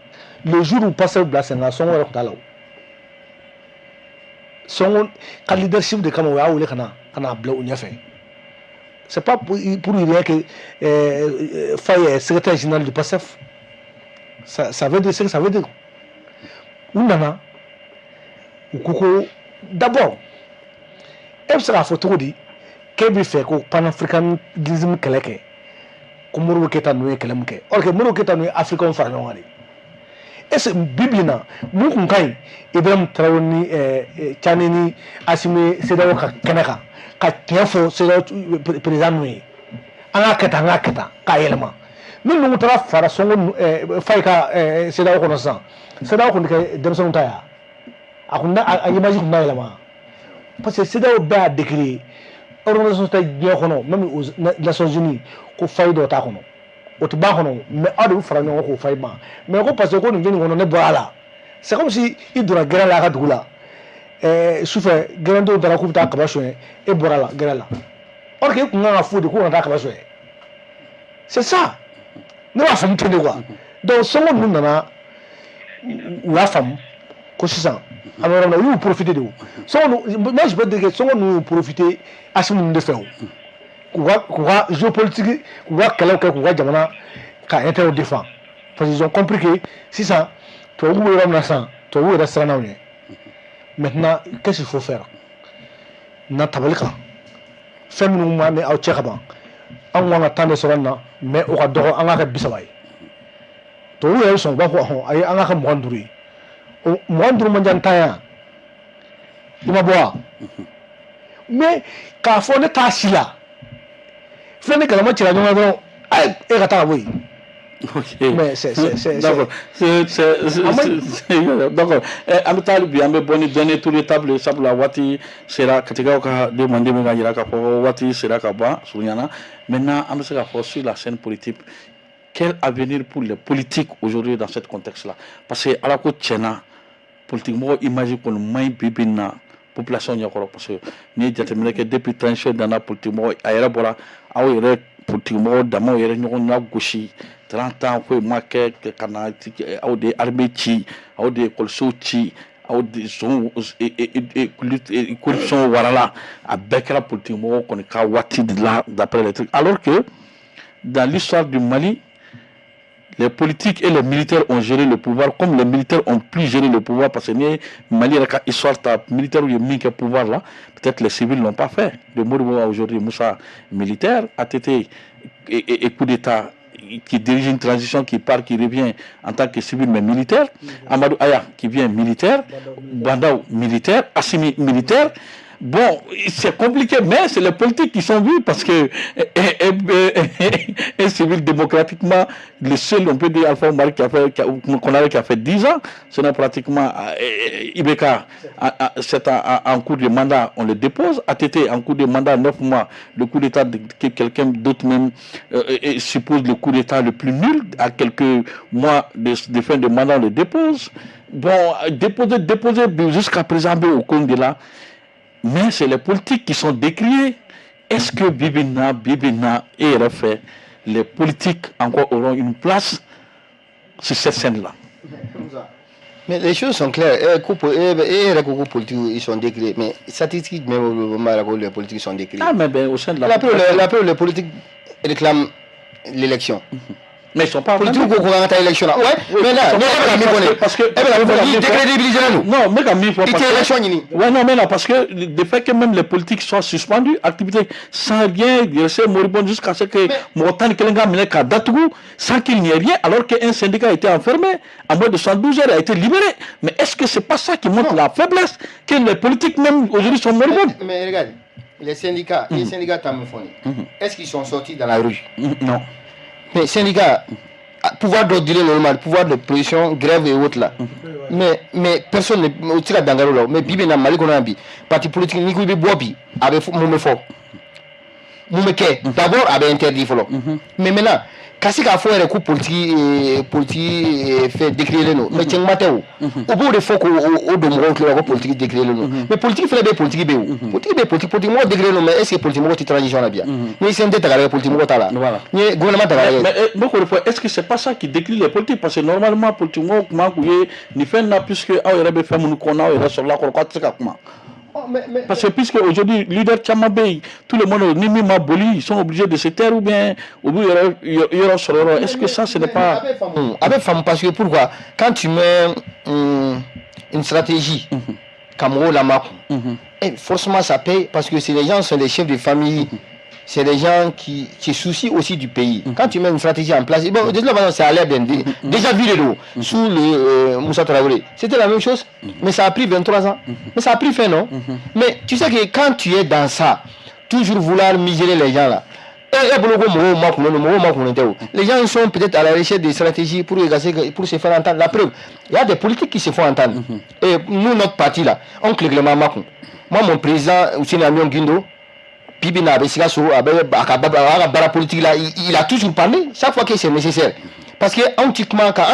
le jour où Pastef place là son là son leadership de Cameroun ou les kana blanc ou fait c'est pas pour rien que Faye secrétaire général du Pastef. Ça veut dire ce que ça veut dire. D'abord, elle sera photo dit qu'elle fait que panafricanisme keleke, comme Moro Keta nous kelemke. Or que Moro Keta nous africain farnon ali. Et c'est biblina, nous kunkai, Ibrahim Traoré, Chanini, Assimi, Sedawo Kanaka, Katiafo, Sedawo président nous. Angaketa, Kaelma. Nous nous avons fait son faïka c'est là où on sent c'est là où on est dans son taille à imagine qu'on a là parce que c'est là où on décrit organisation taille bien qu'on même aux Nations Unies qu'on faille d'autres qu'on au tabac qu'on mais à deux francs qu'on faille pas mais qu'on parce qu'on vient on est boire là c'est comme si il doit guerre la radula souffre guerre de la coupe d'akabashwe et boire là guerre là or que qu'on a fou de quoi on a akabashwe c'est ça. Nous avons fait quoi. Donc, si nous avons la femme, alors nous profiter de vous. Moi, je peux dire que si nous profiter à ce moment de faire, quoi, géopolitique, quoi, quel jamana, qu'a été au défend. Parce qu'ils ont compris que si ça, toi, vous êtes là, toi, vous êtes là. Maintenant, qu'est-ce qu'il faut faire? N'a pas le cas. Fais-nous, mais au Tchèqueban. On a tant de sorana mais on a d'or on a bisawai to oui son ba ko ay on a mwanduri mwanduru manjantaya ima boa mais ka fo ne ta sila fene kala ma tira nyoma don ay e kata oui mais c'est d'accord d'accord am talibi am boni donner tous les tables sabla wati sera katika ka demander me gajira ka wati sera ka ba sunyana maintenant am se ka sur la scène politique quel avenir pour les politiques aujourd'hui dans ce contexte-là? Parce que à la côte Tchèna, politiquement, imagine qu'on maille bibina population ɲɛkɔrɔ parce que n'i ye jateminɛ kɛ depuis transition danna politique a yɛrɛ bɔra aw yɛrɛ politique mɔgɔw damaw yɛrɛ ɲɔgɔn na gosi 30 ans foyi ma kɛ ka na aw de armée ci aw de écolisow ci aw de corruption warala a bɛɛ kɛra politique mɔgɔw kɔni ka waati de la d'après les trucs alors que dans l'histoire du Mali les politiques et les militaires ont géré le pouvoir comme les militaires ont plus géré le pouvoir parce que les Mali histoire militaire ou mis le pouvoir là peut-être les civils l'ont pas fait de Moribo aujourd'hui Moussa militaire ATT et coup d'état qui dirige une transition qui part qui revient en tant que civil mais militaire Amadou Aya qui vient militaire Bandao militaire Assimi militaire. Bon, c'est compliqué, mais c'est les politiques qui sont vus parce que un civil démocratiquement, le seul, on peut dire, Alpha Omar qui a fait 10 ans, c'est pratiquement Ibeka, c'est en cours de mandat, on le dépose, ATT en cours de mandat 9 mois, le coup d'État que quelqu'un d'autre même suppose le coup d'État le plus nul, à quelques mois de fin de mandat, on le dépose. Bon, déposer jusqu'à présent au compte de là. Mais c'est les politiques qui sont décriées. Est-ce que Bibina et RFA, les politiques encore auront une place sur cette scène-là? Mais les choses sont claires. Les politiques ils sont décriés. Mais statistiques, même les politiques sont décriés. Ah, mais ben, au sein de la preuve, les politiques réclament l'élection. Mais ils sont pas politique au courant de l'élection là. Ouais, mais là, parce que non, mais comme il faut ouais, non, mais là, parce que le fait que même les politiques soient suspendus, activités sans rien, rester moribond jusqu'à ce que Motan Kelenga Meneka Datougou, sans qu'il n'y ait rien, alors qu'un syndicat a été enfermé, en moins de 112 heures a été libéré. Mais est-ce que c'est pas ça qui montre la faiblesse que les politiques même aujourd'hui sont moribonds? Mais regarde, les syndicats tamouphoniques, est-ce qu'ils sont sortis dans la rue? Non. Mais syndicats, pouvoir d'ordre normal, pouvoir de pression, grève et autres là. Mais personne ne tire dans le mais Bibi n'a mal qu'on a dit. Parti politique, Nico Bobi, avec Moumefort. Moumeke, d'abord, avait interdit. Mais maintenant, Kasi ka fo yɛrɛ ko politique fait décrire non mais tiɲɛ ma tɛ o b'o de fɔ ko o don mɔgɔw tulo la ko politique décrire non mais politique fɛnɛ bɛ politique bɛ o politique mɔgɔ décrire non mais est-ce que politique mɔgɔ tɛ transition la bi yan ni CNT ta ka lajɛ politique mɔgɔ t'a la ni gouvernement ta ka lajɛ mais beaucoup de fois est-ce que c'est pas ça qui décrit les politiques parce que normalement politique mɔgɔw kuma k'u ye nin fɛn na puisque aw yɛrɛ bɛ fɛn minnu kɔnɔ aw yɛrɛ sɔrɔla kɔrɔ k'a tɛ se ka kuma. Parce que puisque aujourd'hui, leader Tchamabé, tout le monde, Nimi Maboli, ils sont obligés de se taire ou bien est-ce que ça, ce n'est pas... Avec femme, parce que pourquoi? Quand tu mets une stratégie, comme Lamakou, forcément ça paye, parce que les gens sont des chefs de famille, c'est des gens qui se soucient aussi du pays. Quand tu mets une stratégie en place, bon, déjà, ça a l'air bien. Déjà vu l'eau sous le Moussa Traoré, c'était la même chose, mais ça a pris 23 ans. Mais ça a pris fin, non? Mais tu sais que quand tu es dans ça, toujours vouloir miser les gens là, les gens sont peut-être à la recherche des stratégies pour se faire entendre. La preuve, il y a des politiques qui se font entendre. Et nous, notre parti là, on clique le Mamakou. Moi, mon président, Ousseini Amion Guindo, Pibina politique là, il a toujours parlé chaque fois que c'est nécessaire. Parce que antiquement, quand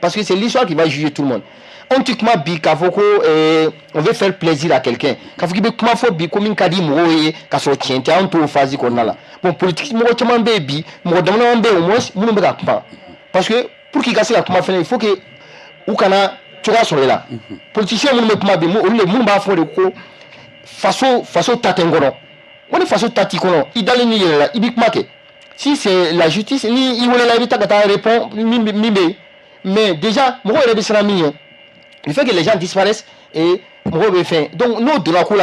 parce que c'est l'histoire qui va juger tout le monde. Antiquement, on veut faire plaisir à quelqu'un. Quand vous dites comment faut bi comme kadi moye ka so tiente en tout phase qu'on a là. Bon politique mo chama baby, mo demande au moins nous me pas. Parce que pour qu'il casse la comment faire, il faut que ou kana tu vas sur là. Politicien mo me kuma be mo le mo ba fo de ko façon tatengoro. On est façon tatikono, il dans ni là, il bikmake. Si c'est la justice, ni il la vite ta répond mais déjà mo re sera mien. Il fait que les gens disparaissent et donc nous de la cour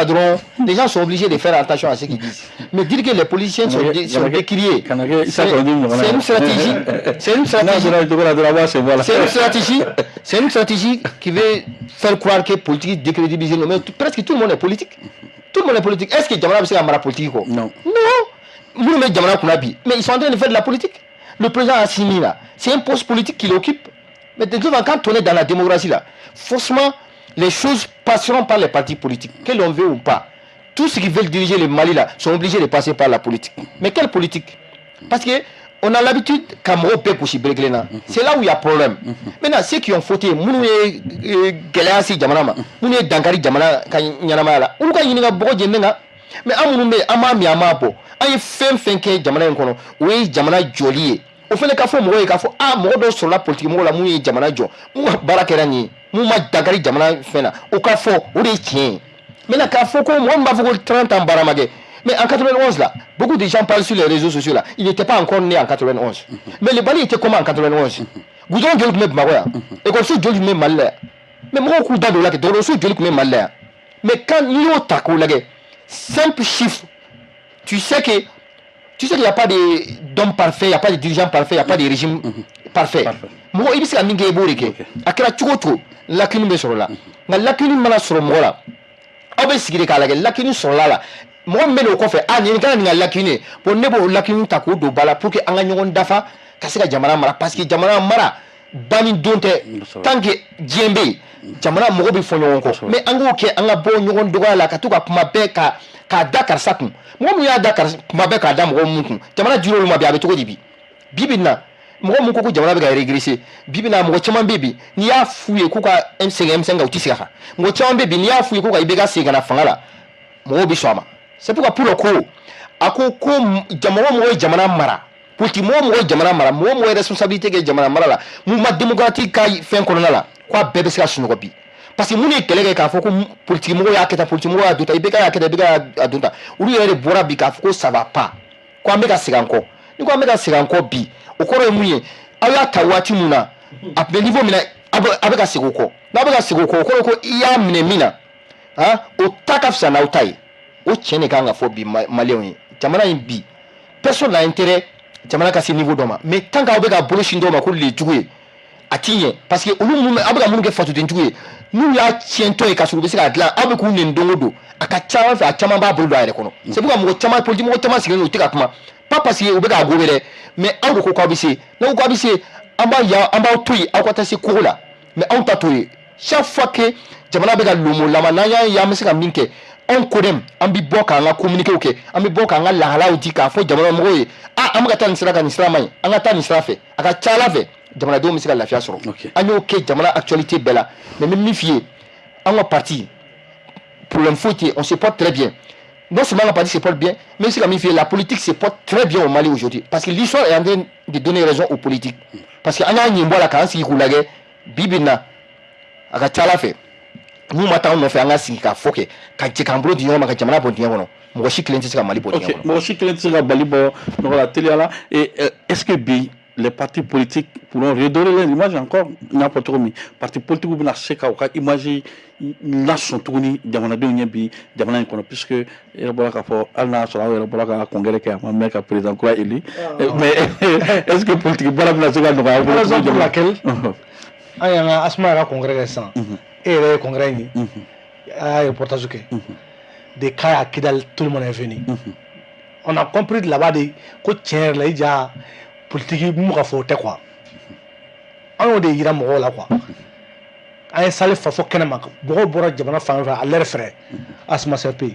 les gens sont obligés de faire attention à ce qu'ils disent. Mais dire que les politiciens sont décriés, c'est une stratégie qui veut faire croire que politique décrédibilisée. Mais presque tout le monde est politique. Tout le monde est politique. Est-ce que Djamala c'est un politique? Non. Non. Mais ils sont en train de faire de la politique. Le président Assimi là, c'est un poste politique qu'il occupe. Mais quand on est dans la démocratie là, forcément, les choses passeront par les partis politiques, que l'on veut ou pas. Tous ceux qui veulent diriger le Mali là sont obligés de passer par la politique. Mais quelle politique? Parce que on a l'habitude qu'à mon père pour c'est là où il y a problème. Maintenant, ceux qui ont fauté, nous Galéasi Jamanama, nous Dankari Jamana, Yanamala, ou quand il y a beaucoup de gens, mais à mon Amami Amapo, à une fin que Jamana Nkono, oui, Jamana Jolie. Au fait, les cafés, moi, les cafés, ah, moi, dans sur la politique, moi, la mouille Jamana Jo, moi, Barakerani, moi, Dankari Jamana Fena, au café, ou les tiens. Mais la café, moi, m'a vu 30 ans Baramage. Mais en 91 là, beaucoup de gens parlent sur les réseaux sociaux là. Il n'était pas encore né en 91. Mais le Bali était comment en 91? Goudon Dieu le met Maroya. Et comme ça Dieu le met mal. Mais moi coup d'ado là que dans le sous Dieu le met mal. Mais quand il y a tako là, simple chiffre, tu sais qu'il n'y a pas d'homme parfait, il n'y a pas de dirigeant parfait, il n'y a pas de régime parfait. Moi il s'est amené Borike. Akira Chukoto, lakini be sur là. Na lakini mala sur moi là. Abe sigire kala lakini sur là. Moi mais au fait ah ni kana ni lakini pour nebo lakini ta ko do bala pour que anga nyon dafa kasika jamana mara parce que jamana mara bani donte tant que djembe jamana mo bi fo nyon ko mais anga ke anga bo nyon do la ka to ka kuma be ka Dakar sakum mo mu ya Dakar kuma be ka dam ko mun jamana juro ma bi abe to ko dibi bibina mo mu ko jamana be ga régresser bibina mo chama bebi ni ya fuye ko ka M5 ga utisi ka mo chama bebi ni ya fuye ko ka ibega se ga na fangala mo bi swama. C'est pourquoi pour le coup, à quoi Jamana Mara, pour qui moi Jamana Mara, moi responsabilité que Jamana Mara là, mouvement démocratique qui fait un colonel quoi bébé c'est la sunobi. Parce que mon collègue qui a fait politique moi ya keta politique moi adouta ibeka ya keta beka adouta. Uri yere bora bika foko ça va pas. Quoi meka siganko. Ni quoi meka siganko bi. Okoro emuye aya tawati muna. À niveau mina abeka sigoko. Na abeka sigoko okoro ko iya mina. Hein? Au takafsa na utai. O tiene kanga fo bi malien jamana bi personne n'a intérêt jamana ka ce niveau doma mais tant ka obeka bolo shindo ma ko le jugué atinye parce que olu mu abeka mu ke fatu den jugué nous ya tiento e ka so be sika dla abeku ne ndongodo aka chawa fa chama ba bolo ayre kono c'est pourquoi mo chama politique mo chama sigeno tika kuma pas parce que obeka gobere mais an ko ko bise na ko bise amba toyi akwata se kola mais on ta toyi chaque fois que jamana beka lomo la manaya ya mesika minke on kodem ambi boka nga communiquer OK ambi boka nga la hala uti ka fo jamana mo ye amga tan sira kan sira mai anga tan sira fe aka chala fe jamana do misika la fia soro anyo OK jamana actualité bella mais même mi fier en parti pour l'info on se porte très bien non seulement la partie se porte bien mais c'est comme la politique se porte très bien au Mali aujourd'hui parce que l'histoire est en train de donner raison aux politiques parce que anya nyimbo la kan si kulage bibina aka chala fe nous matons on fait un assis ka foke ka jekambro di yoma ka jamana bon diamono mo shi client ka mali bon diamono mo shi client ka balibo no la télé là et est-ce que les partis politiques pourront redorer l'image encore n'importe comment parti politique ou na seka ka image nation tourni jamana de nyebi jamana ko puisque il bola ka fo alna so la bola ka congrès ka ma ka président quoi élu mais est-ce que politique bola na seka no ka par exemple laquelle ayanga asma ka congrès ça et le congrès ni reportage des cas à Kidal tout le monde est venu on a compris de là-bas de ko tiens là il y a politique mu ka fo te quoi on de ira mo la quoi ay salif fa fo kenema bo bora jabana fa à l'air frais asma CP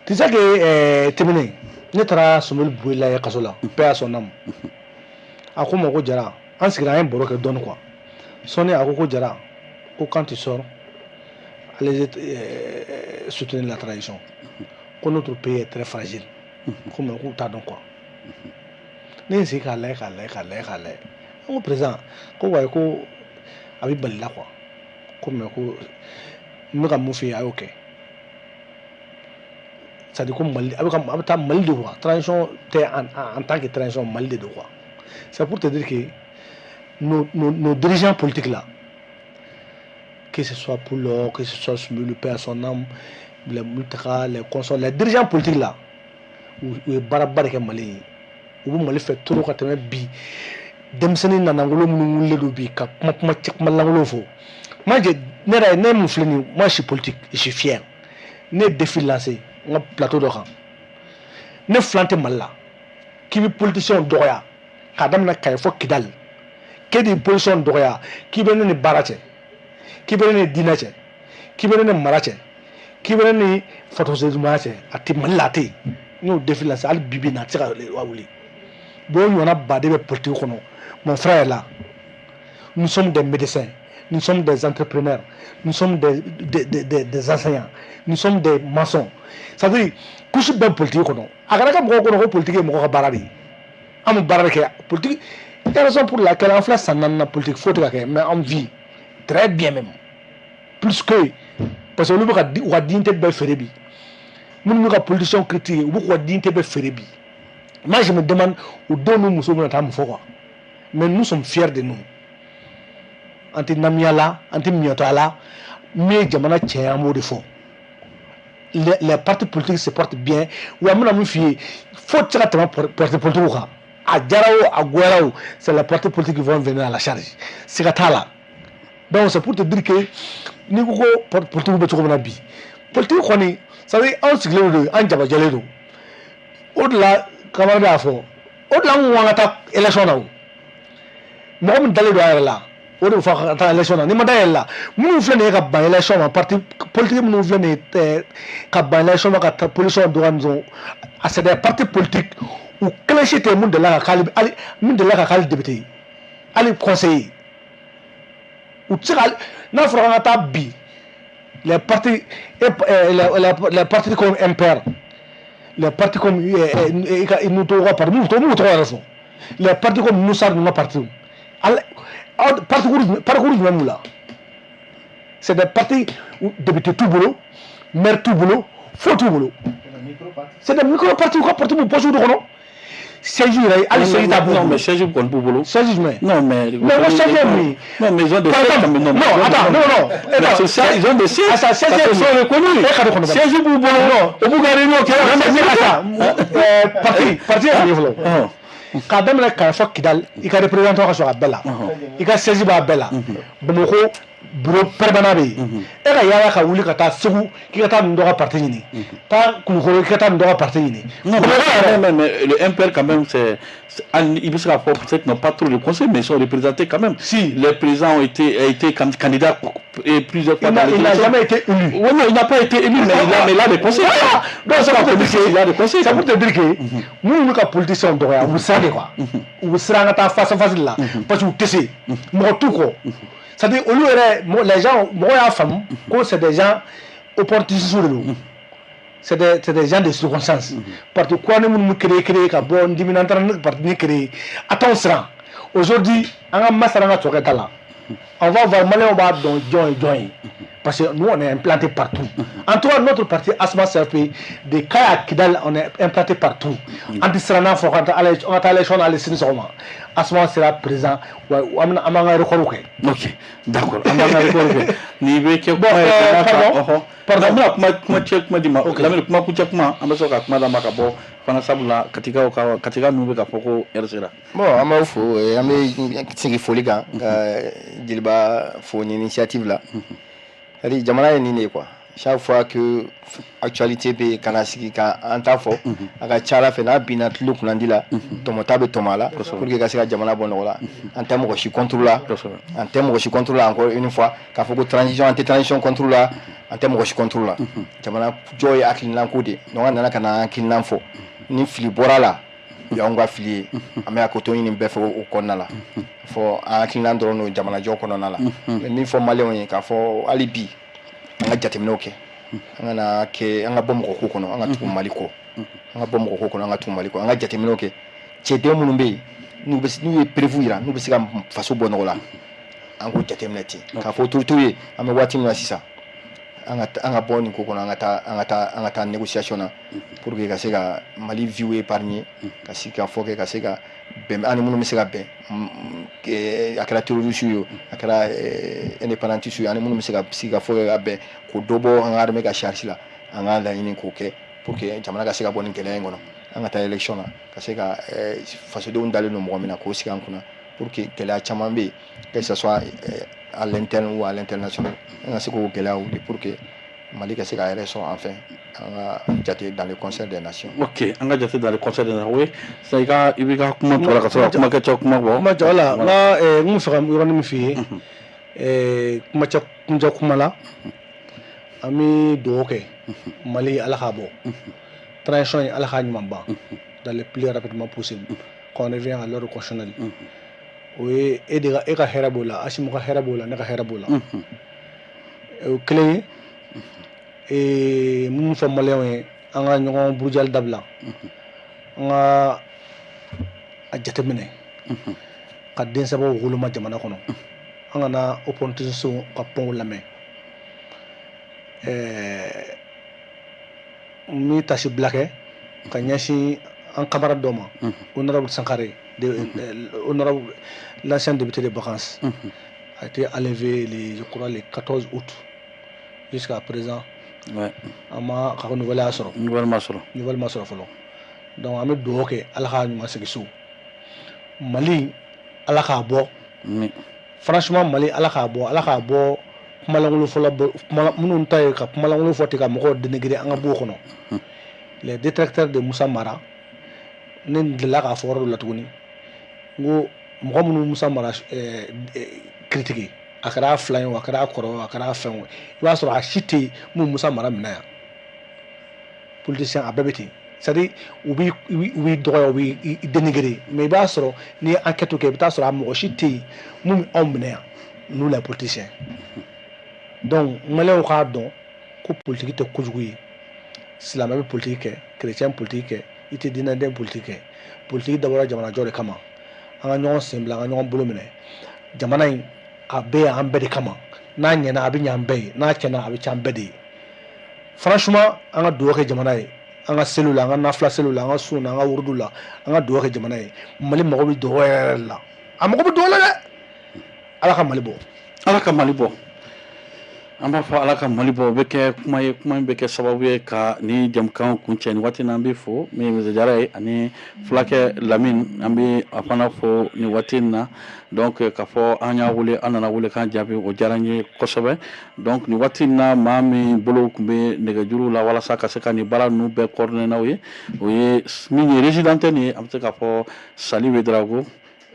tu sais que terminé ne tra sumul buila ya kasola paix à son âme akuma ko jara an sigira un boro que donne quoi sonné akoko jara quand tu sors, allez soutenir la tradition. Que notre pays est très fragile. Comme un coup donc quoi. N'est-ce qu'à l'air. On présent, qu'on voit qu'on avait belle là quoi. Comme un coup, nous avons fait ok. Ça dit comme mal, avec un mal de quoi. Tradition, en tant que tradition mal de quoi. C'est pour te dire que nos dirigeants politiques là. Que ce soit pour l'or, que ce soit sur le père son âme, les multras, les consorts, les dirigeants politiques là, où Barabar est Mali, où Mali fait tout le temps bi, demseni nanangolo mounoule bi, kap matchak malangolo fo. Moi je n'ai moufleni, moi je suis politique, je suis fier. Ne défi lancé, on a plateau de rang. Ne flante mal là, qui veut politicien d'Oya, Kadam na Kaifo Kidal, qui des politiciens d'Oya, qui veut ne barache. Qui veut ne dîner, qui veut ne mariage, qui veut ne photosé du mariage, à te malaté, nous défilons ça, al bibi na tira les waouli. bon on a badé be politique kono mon frère est là nous sommes des médecins nous sommes des entrepreneurs nous sommes des enseignants nous sommes des maçons ça veut dire couche be politique kono agara ka mo ko politique mo ko baradi am barade ke politique c'est la raison pour laquelle en face ça n'a politique faut mais on vit très bien même plus que parce que nous va dinte be ferebi nous ka politicien critique ou ko dinte be ferebi. Moi je me demande où deux nous nous sommes quoi. Mais nous sommes fiers de nous. Anti Namiala, anti Miotala, mais Jamana tient un mot de faux. Les partis politiques se portent bien. Ou à mon avis, faut traitement porter politique. À Djarao, à Guerao, c'est les partis politiques qui vont venir à la charge. C'est là. Donc c'est pour te dire que nous avons politique comme Nabi. Politique qu'on est, ça veut dire un cycle de un Jabajalero. Au-delà, camarade à fond. Au-delà, on a ta élection là. Moi, je suis allé là. On a fait ta élection là. Ni ma d'ailleurs là. Nous venons de faire élection là. Parti politique nous venons de faire élection là. La politique doit nous. C'est des partis politiques où clencher tout le monde de là. Monde de là qui député. Allez conseiller. Ou tu sais, nous faisons ta bi. Les partis comme MPR. Les partis comme nous trouvons par nous les partis comme nous savons nos partis parcours même là c'est des partis députés tout boulot maire tout boulot faut tout boulot c'est des micro partis quoi parti pour poser de non c'est juste allez c'est ta non mais c'est juste pour boulot c'est juste non mais non c'est jamais non mais ils ont des non attends non c'est ça ils ont des sièges ça c'est sont reconnus c'est juste pour boulot non au Bougari non qui parti quand même la fois Kidal il a représenté sur la bella il a saisi ba bella Bamako bureau permanent be e ka yala ka wuli ka taa segu ki ka taa ndoga parti ni ta kulukoro ki ka taa ndoga parti ni non mais le MPR quand même c'est il peut se rapporter peut-être non pas trop le conseil mais ils sont représentés quand même si les présidents ont été candidats et plusieurs fois il n'a jamais été élu oui non il n'a pas été élu mais il a des conseils donc ça pour te dire il a des conseils ça pour te dire que nous ka politicien do ya vous savez quoi vous sera ngata face à face là parce que vous tessez mo tout ko c'est-à-dire au lieu les gens moi ya femme que c'est des gens opportunistes sur nous c'est des gens de circonstances parce que quoi nous créer ka bon diminantara parti ni créer attention aujourd'hui on a masaranga toketa là on va voir malin on va dans join parce que nous on est implanté partout en tout cas notre parti Asma CFP de Kaya Kidal on est implanté partout anti Srana on a élection à l'essence seulement Asma sera présent amanga record ok d'accord amanga record ni be ke pardon kuma check ma dima lamel kuma ku check ma ambaso ka kuma da maka bo fana sabula katika nube ka poko RCA bon ama fo ame sigi foliga jilba fo une initiative là c'est jamana ni ne quoi chaque fois que actualité be kana sigi ka anta fo aka chala fe na binat look landila tomota be tomala pour que ka sika jamana bon là en termes de contrôle là en termes de contrôle là encore une fois ka fo ko transition anti-transition contrôle là en termes de contrôle là jamana joy aklin kode donc nana kana aklin fo ni fili bora la ya on va fili amea ko to ni be fo o konna la fo aklin ndoro no jamana jo kono na la mi fo male on ka fo alibi anga jatemino ke anga na ke anga bom ko kono anga tu maliko anga bom ko kono anga tu maliko anga jatemino ke chede munumbe nous est prévu ira nous sika faso bonola ango jateminati ka fo tutuye ame wati no sisa anga boni ko kono anga ta négociation na pour que ka sika mali view épargner ka sika fo que ka sika ben ani munu misika ben akala terroriste yo akala indépendantiste yo ani munu misika sika fo que ben ko dobo anga arme ka charge la anga la ini ko ke pour que jamana ka sika boni kele ngono anga ta élection na ka sika faso de undale no mo mina ko sika kuna pour que kele chamambe que ce soit à l'interne ou à l'international anga siko kele pour que Mali ka sika élection enfin anga jate dans le concert des nations. OK anga jate dans le concert des nations. Oui ça ika ibika kuma tola ka so kuma ka chokuma bo kuma jola na mu fera mu roni mi fi kuma chokuma kuma la ami doke Mali ala khabo transition ala khani mamba dans le plus rapidement possible quand on revient à l'ordre constitutionnel o ye e ka hɛrɛ b'o la Asimu ka hɛrɛ b'o la ne ka hɛrɛ b'o la o kelen ye minnu fɔ maliyɛnw ye an ka ɲɔgɔn burujali dabila an ka a jateminɛ ka densɛbɛw woloma jamana kɔnɔ an kana opportunistes ka pɔnw lamɛn n bɛ tasi bila kɛ ka ɲɛsin an camarade dɔ ma honorable Sankare honorable l'ancien député de vacances a été enlevé je crois le 14 août jusqu'à présent an ma ka nouvelle sɔrɔ nouvelle ma sɔrɔ fɔlɔ donc an bɛ dugawu kɛ ala k'a ɲuman segin so Mali ala k'a bɔ franchement Mali ala k'a bɔ kumalankolon fɔlɔ minnu ta ye ka kumalankolon fɔ ten ka mɔgɔw dénigrer an ka b'o kɔnɔ les détracteurs de Musa Mara ne delila k'a fɔ yɔrɔ dɔ la tuguni n ko mɔgɔ minnu Musa Mara critiquer a kɛra a filan ye o a kɛra a kɔrɔ o a kɛra a fɛn o i b'a sɔrɔ a si tɛ yen mun Musa Mara minɛ yan politicien a bɛɛ bɛ ten c'est-à-dire u b'i dɔgɔya u b'i dénigrer mais i b'a sɔrɔ n'i ye enquête kɛ i bɛ taa sɔrɔ a mɔgɔ si tɛ yen mun bɛ anw minɛ yan nous les politiciens donc maliyɛnw k'a dɔn ko politique tɛ kojugu ye silamɛ bɛ politique kɛ chrétien politique kɛ i tɛ diinɛden politique kɛ politique dabɔra jamanajɔ de kama an ka ɲɔgɔn sen bila an ka ɲɔgɔn bolo minɛ jamana in a bɛɛ y'an bɛɛ de kama n'a ɲɛna a bɛ ɲɛ an bɛɛ ye n'a tiɲɛna a bɛ tiɲɛ an bɛɛ de ye franchement an ka dugawu kɛ jamana ye an ka seliw la an ka nafila seliw la an ka sun na an ka wurudu la an ka dugawu kɛ jamana ye Mali mago bɛ dugawu yɛrɛ la a mago bɛ dugawu la dɛ ala ka Mali bɔ ala ka Mali bɔ an b'a fɔ ala ka Mali bɔ o bɛ kɛ kuma ye kuma in bɛ kɛ sababu ye ka ni jamukan kuncɛ ni waati na an bɛ fɔ min ye Jara ye ani fulakɛ Lamine an bɛ a fana fɔ ni waati in na donc k'a fɔ an y'a wele an nana wele k'an jaabi o diyara n ye kosɛbɛ donc ni waati in na maa min bolo tun bɛ nɛgɛjuru la walasa ka se ka nin baara ninnu bɛɛ coordonner n'aw ye o ye min ye résidente nin ye an bɛ se k'a fɔ Sali Ouedraogo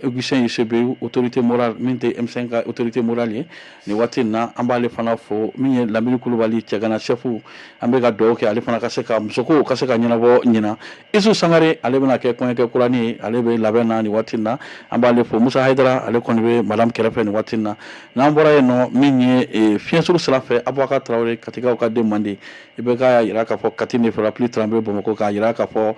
Augustin Yusebeyu autorité morale min tɛ M5 ka autorité morale ye ni waati in na an b'ale fana fɔ min ye Lamini Kulubali cɛgana chef an bɛ ka dugawu kɛ ale fana ka se ka musoko ka se ka ɲɛnabɔ ɲina Isu Sangare ale bɛna kɛ kɔɲɔkɛ kurani ye ale bɛ labɛn na ni waati in na an b'ale fɔ Musa Hayidara ale kɔni bɛ madame kɛrɛfɛ ni waati in na n'an bɔra yen nɔ min ye fiɲɛsuru sira fɛ Abubakar Traoré Katikaw ka den Mande i bɛ k'a jira k'a fɔ Kati ne fera plus trembler Bamakɔ k'a jira k'a fɔ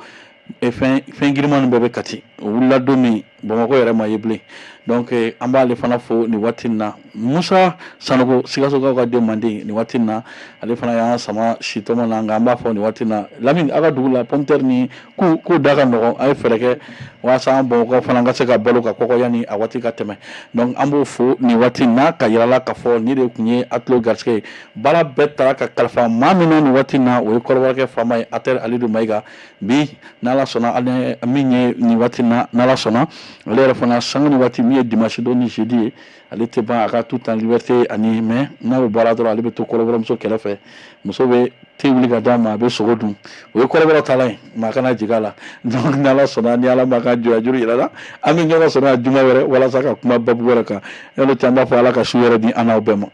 fɛn giriman bɛɛ bɛ Kati o wulila don min Bamakɔ yɛrɛ ma ye bilen donc an b'ale fana fɔ nin waati in na Musa Sanogo Sikasokaw ka den Mande nin waati in na ale fana y'an sama si tɔmɔ na nka an b'a fɔ nin waati in na Lamine a ka dugu la pomme de terre ni ko da ka nɔgɔn a ye fɛɛrɛ kɛ walasa an Bamakɔ fana ka se ka balo ka kɔkɔ yanni a waati ka tɛmɛ donc an b'o fɔ nin waati in na ka yira la k'a fɔ ni de tun ye Atlo Garisɛgɛ ye baara bɛɛ taara ka kalifa maa min na nin waati in na o ye kɔrɔbɔrɔkɛ faama ye Ater Alidu Mayiga bi n'Ala sɔnna min ye nin waati in na n'Ala sɔnna ale yɛrɛ fana sanga ni waati min ye dimanche don ni jeudi ye ale tɛ ban a ka tout en liberté ani mais n'a bɛ baara dɔrɔn ale bɛ to kɔrɔbɔrɔmuso kɛrɛfɛ muso bɛ te wuli ka d'a ma a bɛ sogo dun o ye kɔrɔbɔrɔ taalan ye maa kana jigin a la donc n'Ala sɔnna ni Ala ma ka jurajuru yira la an bɛ ɲɔgɔn sɔrɔ a juma wɛrɛ walasa ka kuma babu wɛrɛ kan n'o tɛ an b'a fɔ Ala ka su wɛrɛ di an n'aw bɛɛ ma.